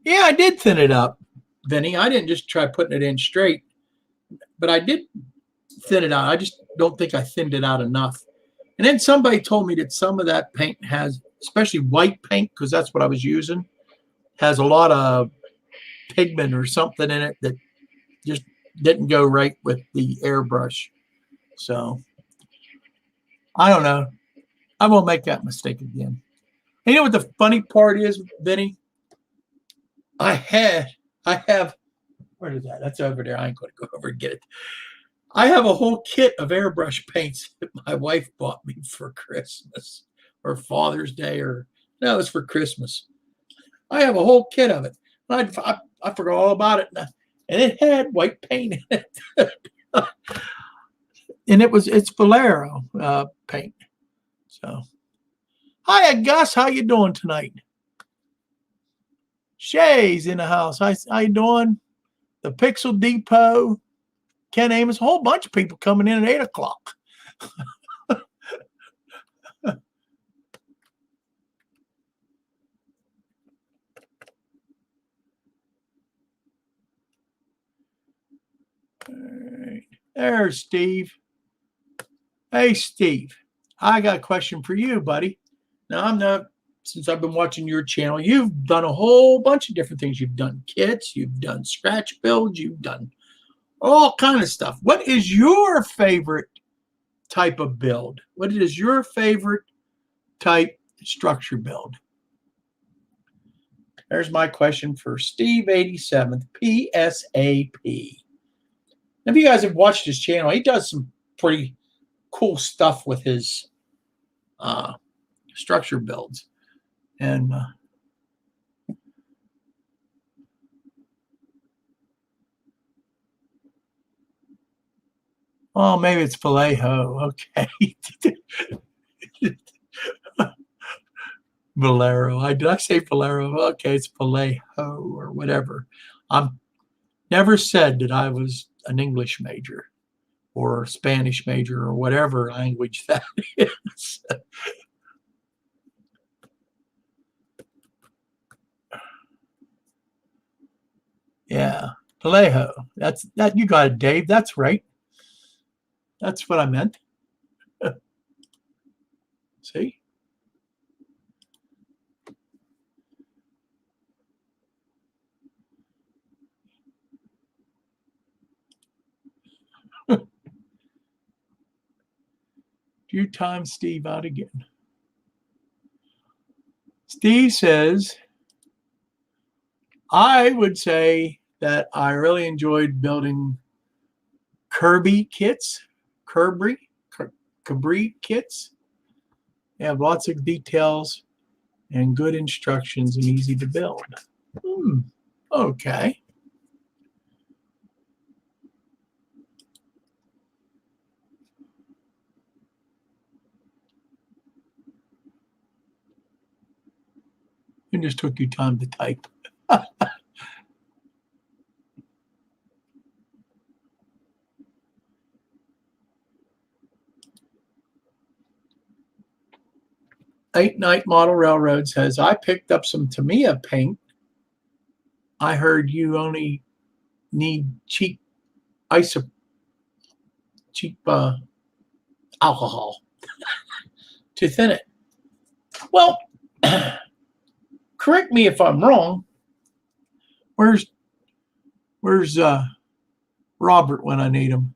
yeah, I did thin it up, Vinny. I didn't just try putting it in straight, but I did thin it out. I just don't think I thinned it out enough. And then somebody told me that some of that paint has, especially white paint, because that's what I was using, has a lot of pigment or something in it that just didn't go right with the airbrush. So I don't know. I won't make that mistake again. And you know what the funny part is, Vinny? I have, where is that? That's over there. I ain't going to go over and get it. I have a whole kit of airbrush paints that my wife bought me for Christmas or Father's Day, or no, it's for Christmas. I have a whole kit of it. I forgot all about it, and it had white paint in it, and it's Valero paint. So, hiya Gus, how you doing tonight? Shay's in the house. How you doing? The Pixel Depot, Ken Amos, a whole bunch of people coming in at 8:00. All right. There's Steve. Hey, Steve, I got a question for you, buddy. Now, since I've been watching your channel, you've done a whole bunch of different things. You've done kits, you've done scratch builds, you've done all kind of stuff. What is your favorite type of build? What is your favorite type structure build? There's my question for Steve 87th, PSAP. If you guys have watched his channel, he does some pretty cool stuff with his structure builds. And oh, maybe it's Vallejo. Okay. Valero. Did I say Valero? Okay, it's Vallejo or whatever. I'm never said that I was an English major or Spanish major or whatever language that is. Yeah, Vallejo. That. You got it, Dave. That's right. That's what I meant. See? Do time Steve out again. Steve says, I would say that I really enjoyed building Kirby kits. Cabri kits. They have lots of details and good instructions and easy to build. Okay. It just took you time to type. 8 Night Model Railroad says, I picked up some Tamiya paint. I heard you only need cheap alcohol to thin it. Well, correct me if I'm wrong. Where's Robert when I need him?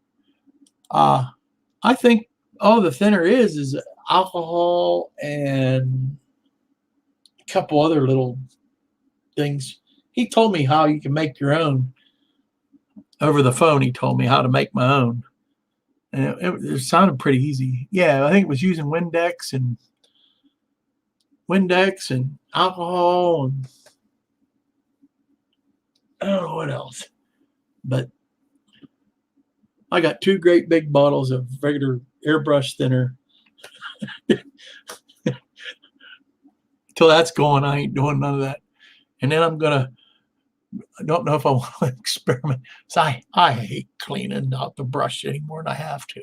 I think all the thinner is alcohol and a couple other little things. He told me how you can make your own over the phone. He told me how to make my own, and it sounded pretty easy. Yeah, I think it was using Windex and alcohol, and I don't know what else. But I got 2 great big bottles of regular airbrush thinner. Till that's gone, I ain't doing none of that. And then I don't know if I want to experiment. So I hate cleaning out the brush anymore, and I have to.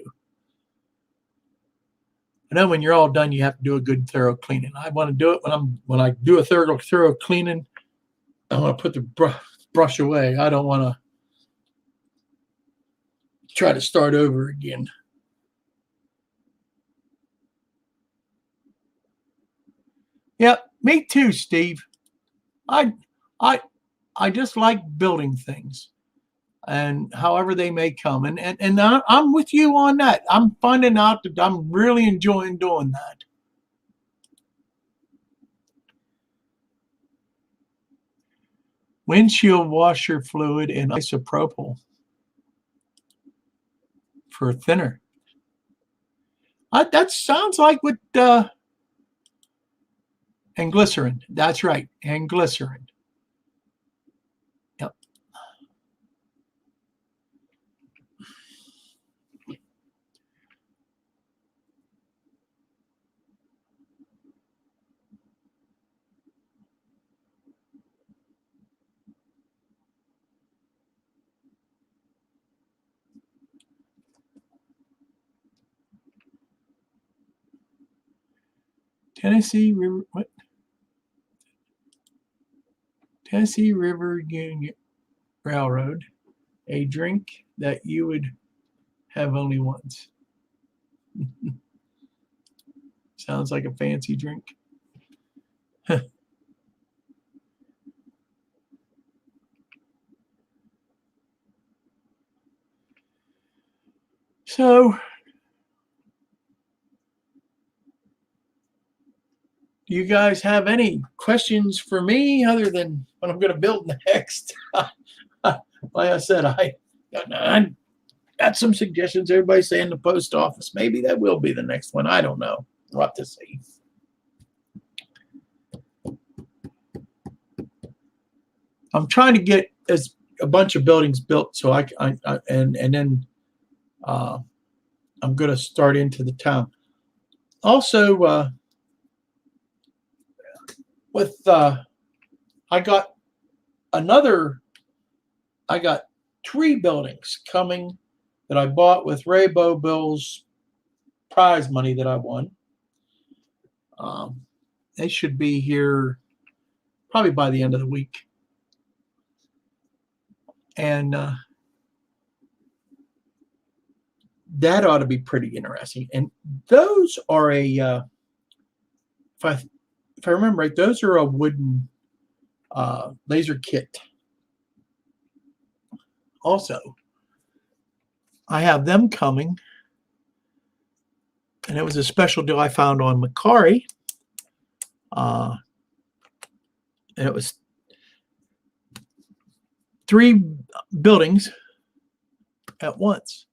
And then when you're all done, you have to do a good thorough cleaning. I want to do it when I do a thorough cleaning. I want to put the brush away. I don't want to try to start over again. Yeah, me too, Steve. I just like building things, and however they may come. And I'm with you on that. I'm finding out that I'm really enjoying doing that. Windshield washer fluid and isopropyl for thinner. That sounds like what and glycerin. That's right, and glycerin. Yep. Tennessee River, what? Tennessee River Union Railroad, a drink that you would have only once. Sounds like a fancy drink. So, do you guys have any questions for me other than what I'm going to build next? Like I said, I got some suggestions. Everybody's saying the post office. Maybe that will be the next one. I don't know. We'll have to see. I'm trying to get a bunch of buildings built so and then I'm going to start into the town. Also, I got 3 buildings coming that I bought with Raybo Bill's prize money that I won. They should be here probably by the end of the week. And that ought to be pretty interesting. And those are if I remember right, those are a wooden laser kit. Also, I have them coming, and it was a special deal I found on Macari. And it was 3 buildings at once.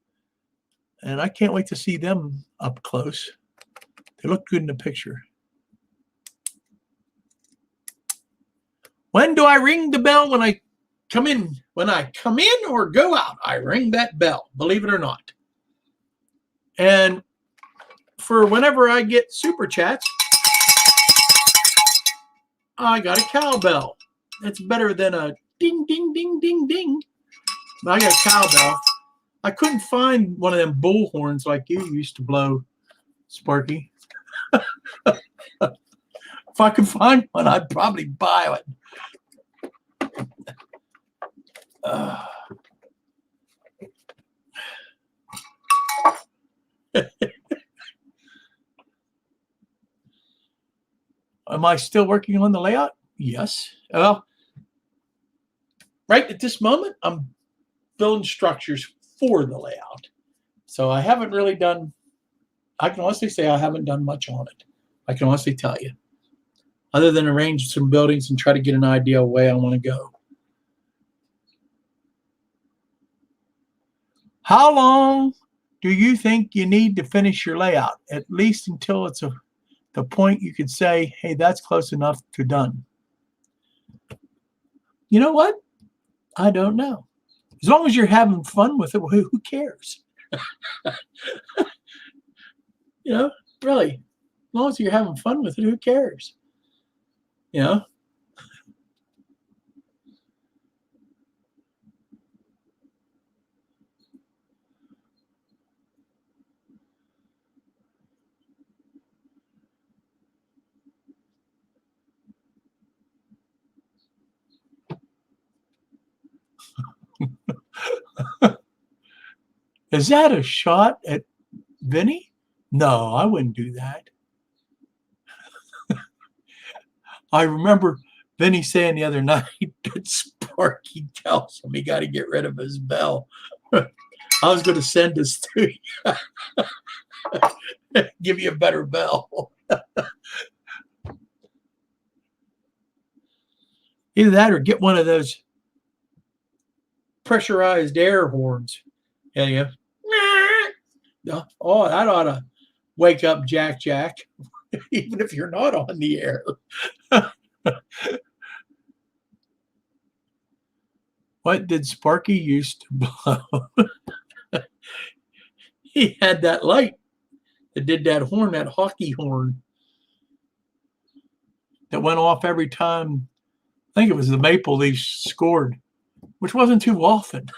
And I can't wait to see them up close. They look good in the picture. When do I ring the bell when I come in? When I come in or go out, I ring that bell, believe it or not. And for whenever I get super chats, I got a cowbell. It's better than a ding, ding, ding, ding, ding. But I got a cowbell. I couldn't find one of them bullhorns like you used to blow, Sparky. If I could find one, I'd probably buy it. Am I still working on the layout? Yes. Well, right at this moment, I'm building structures for the layout. So I haven't really done, I can honestly say I haven't done much on it. I can honestly tell you. Other than arrange some buildings and try to get an idea of where I want to go. How long do you think you need to finish your layout? At least until it's the point you could say, hey, that's close enough to done. You know what? I don't know. As long as you're having fun with it, who cares? You know, really, as long as you're having fun with it, who cares? You know? Is that a shot at Vinny? No, I wouldn't do that. I remember Vinny saying the other night that Sparky tells him he got to get rid of his bell. I was going to send this to you. Give you a better bell. Either that or get one of those pressurized air horns. Yeah, yeah. Oh, that ought to wake up Jack, even if you're not on the air. What did Sparky used to blow? He had that light that did that horn, that hockey horn, that went off every time. I think it was the Maple Leafs scored, which wasn't too often.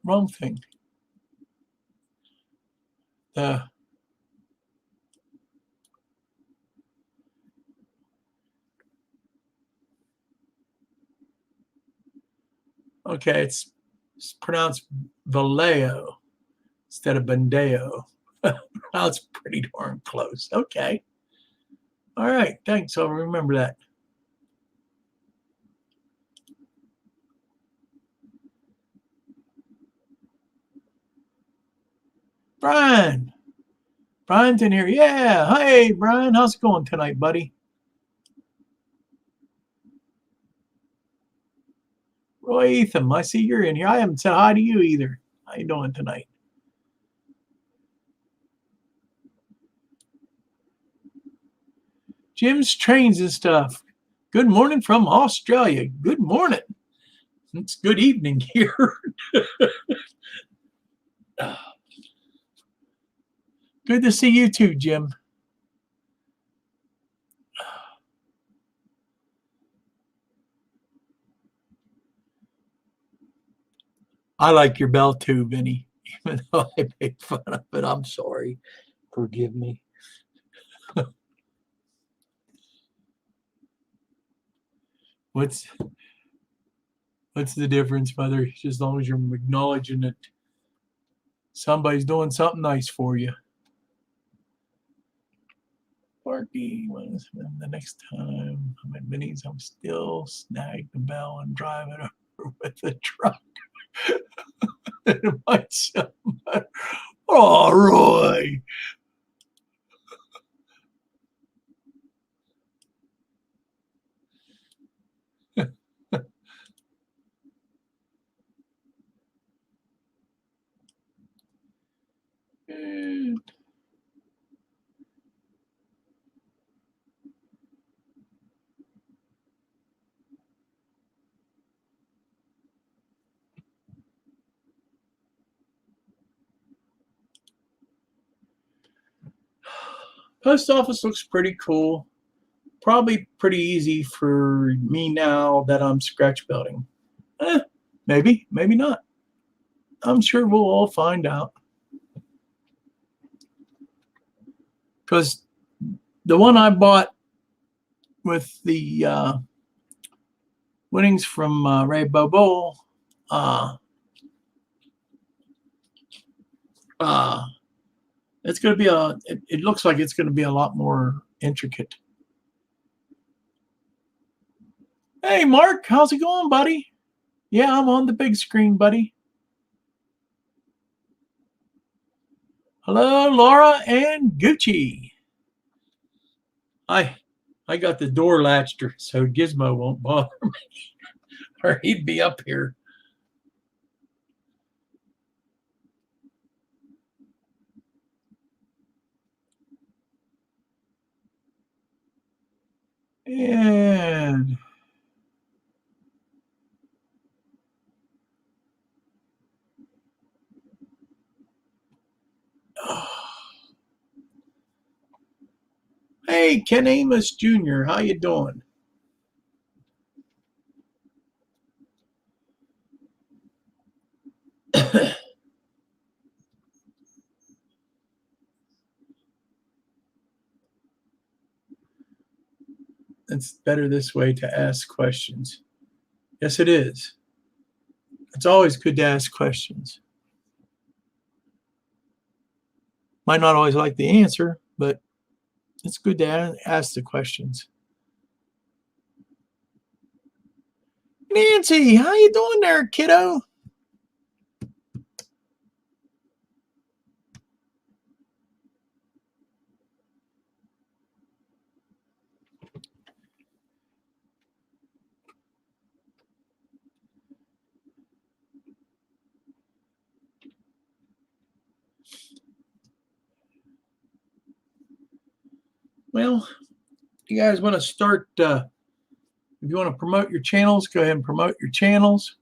Wrong thing. Okay, it's pronounced Vallejo instead of Bendeo. That's pretty darn close. Okay. All right. Thanks. I'll remember that. Brian. Brian's in here. Yeah. Hey, Brian. How's it going tonight, buddy? Roy Etham, I see you're in here. I haven't said hi to you either. How you doing tonight? Jim's Trains and Stuff. Good morning from Australia. Good morning. It's good evening here. Good to see you too, Jim. I like your bell too, Vinny. Even though I made fun of it, I'm sorry. Forgive me. What's the difference, Mother? Just as long as you're acknowledging that somebody's doing something nice for you. Sparky, the next time I'm at Vinny's, I'm still snag the bell and drive it over with the truck. It might sound better. Oh, Roy. Post office looks pretty cool. Probably pretty easy for me now that I'm scratch building. Maybe, maybe not. I'm sure we'll all find out. Because the one I bought with the winnings from Ray Bobo, it's going to be it looks like it's going to be a lot more intricate. Hey, Mark, how's it going, buddy? Yeah, I'm on the big screen, buddy. Hello, Laura and Gucci. I got the door latched so Gizmo won't bother me, or he'd be up here. And hey, Ken Amos Jr., how you doing? It's better this way to ask questions. Yes, it is. It's always good to ask questions. Might not always like the answer, but it's good to ask the questions. Nancy, how you doing there, kiddo? Well, you guys want to start, if you want to promote your channels, go ahead and promote your channels.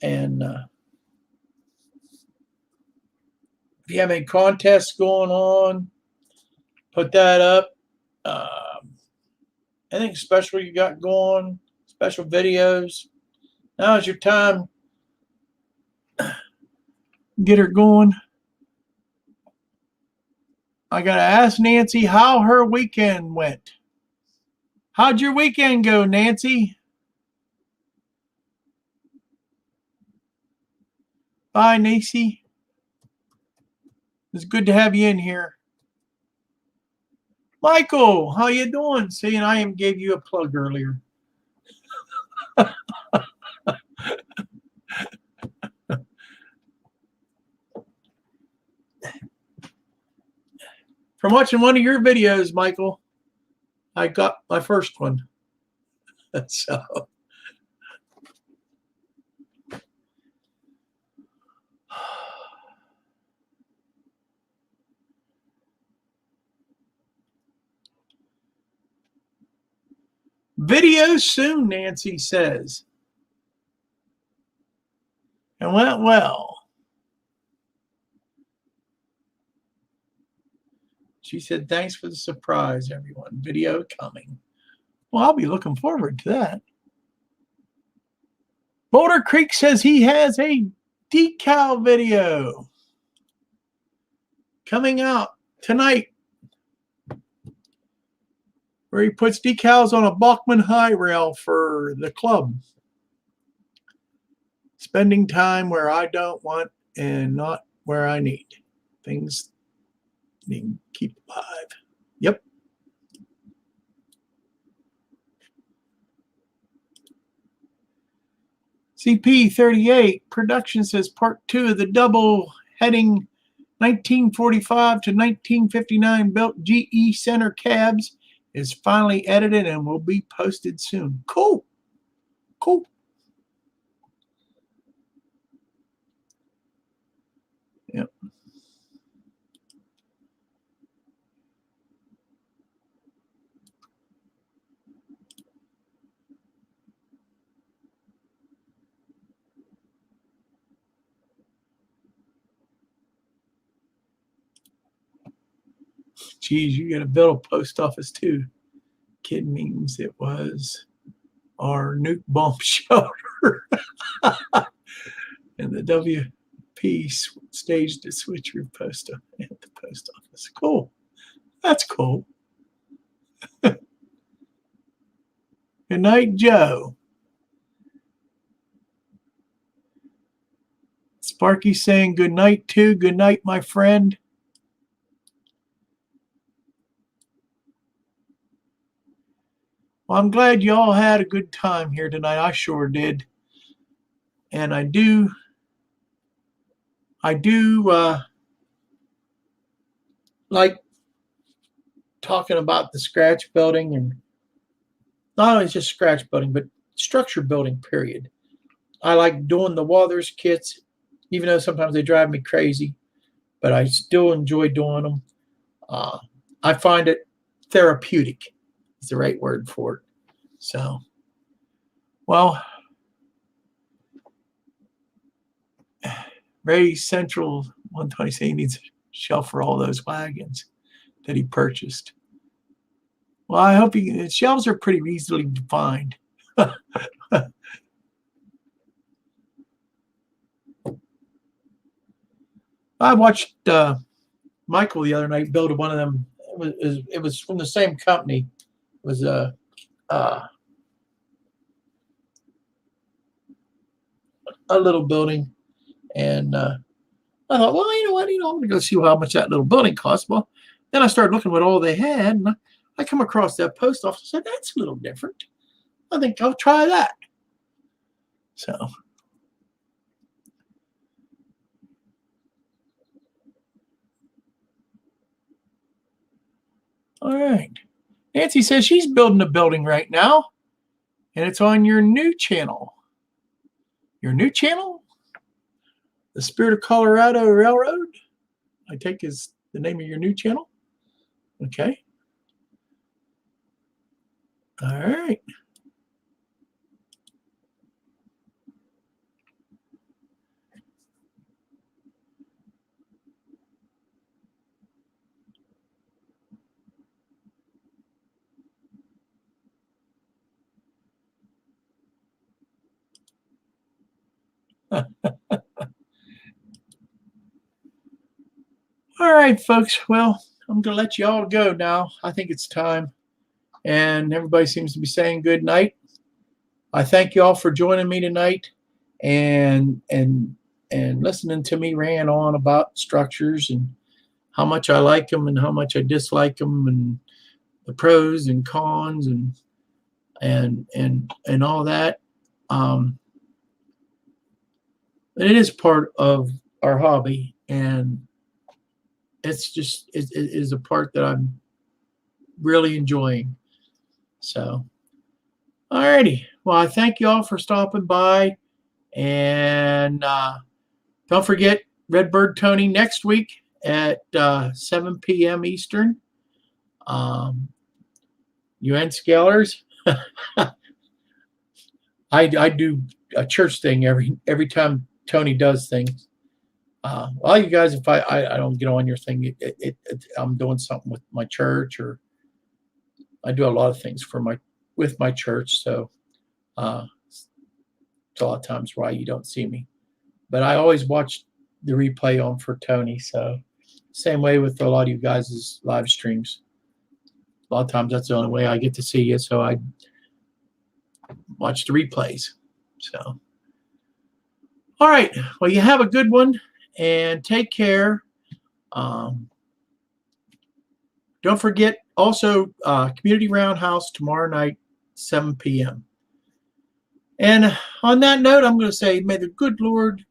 And if you have any contests going on, put that up. Anything special you got going, special videos. Now's your time. Get her going. I got to ask Nancy how her weekend went. How'd your weekend go, Nancy? Bye, Nancy. It's good to have you in here. Michael, how you doing? See, and I gave you a plug earlier. From watching one of your videos, Michael, I got my first one. So video soon, Nancy says. It went well. She said, thanks for the surprise, everyone. Video coming. Well, I'll be looking forward to that. Boulder Creek says he has a decal video coming out tonight where he puts decals on a Bachman high rail for the club. Spending time where I don't want and not where I need. Things need to keep alive. Yep. CP38 production says part 2 of the double heading 1945 to 1959 built GE Center cabs is finally edited and will be posted soon. Cool. Cool. Yep. Geez, you got to build a post office too. Kid means it was our nuke bomb shelter. And the WP staged a switcher post at the post office. Cool. That's cool. Good night, Joe. Sparky saying good night too. Good night, my friend. Well, I'm glad you all had a good time here tonight. I sure did. And I do like talking about the scratch building, and not only just scratch building, but structure building, period. I like doing the Walthers kits, even though sometimes they drive me crazy, but I still enjoy doing them. I find it therapeutic is the right word for it. So, well, Ray Central 120 needs a shelf for all those wagons that he purchased. Well, I hope shelves are pretty easily defined. I watched Michael the other night build one of them. It was from the same company. It was a little building, and I thought, well, you know what? I'm going to go see how much that little building costs. Well, then I started looking what all they had, and I come across that post office. I said, that's a little different. I think I'll try that. So. All right. Nancy says she's building a building right now, and it's on your new channel. Your new channel? The Spirit of Colorado Railroad, I take is the name of your new channel. Okay. All right. All right, folks. Well, I'm going to let you all go now. I think it's time. And everybody seems to be saying good night. I thank you all for joining me tonight and listening to me rant on about structures and how much I like them and how much I dislike them and the pros and cons and all that. It is part of our hobby, and it's just it is a part that I'm really enjoying. So, alrighty. Well, I thank you all for stopping by, and don't forget Redbird Tony next week at 7 p.m. Eastern. UN Scalers. I do a church thing every time Tony does things. Well, you guys, if I don't get on your thing, I'm doing something with my church, or I do a lot of things with my church. So it's a lot of times why you don't see me, but I always watch the replay on for Tony. So same way with a lot of you guys' live streams. A lot of times that's the only way I get to see you. So I watch the replays. So, all right. Well, you have a good one and take care. Don't forget also Community Roundhouse tomorrow night, 7 p.m. And on that note, I'm going to say, may the good Lord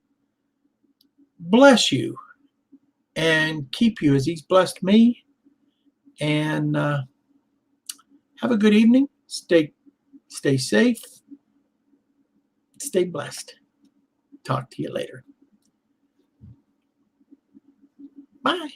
bless you and keep you as He's blessed me. And have a good evening. Stay safe. Stay blessed. Talk to you later. Bye.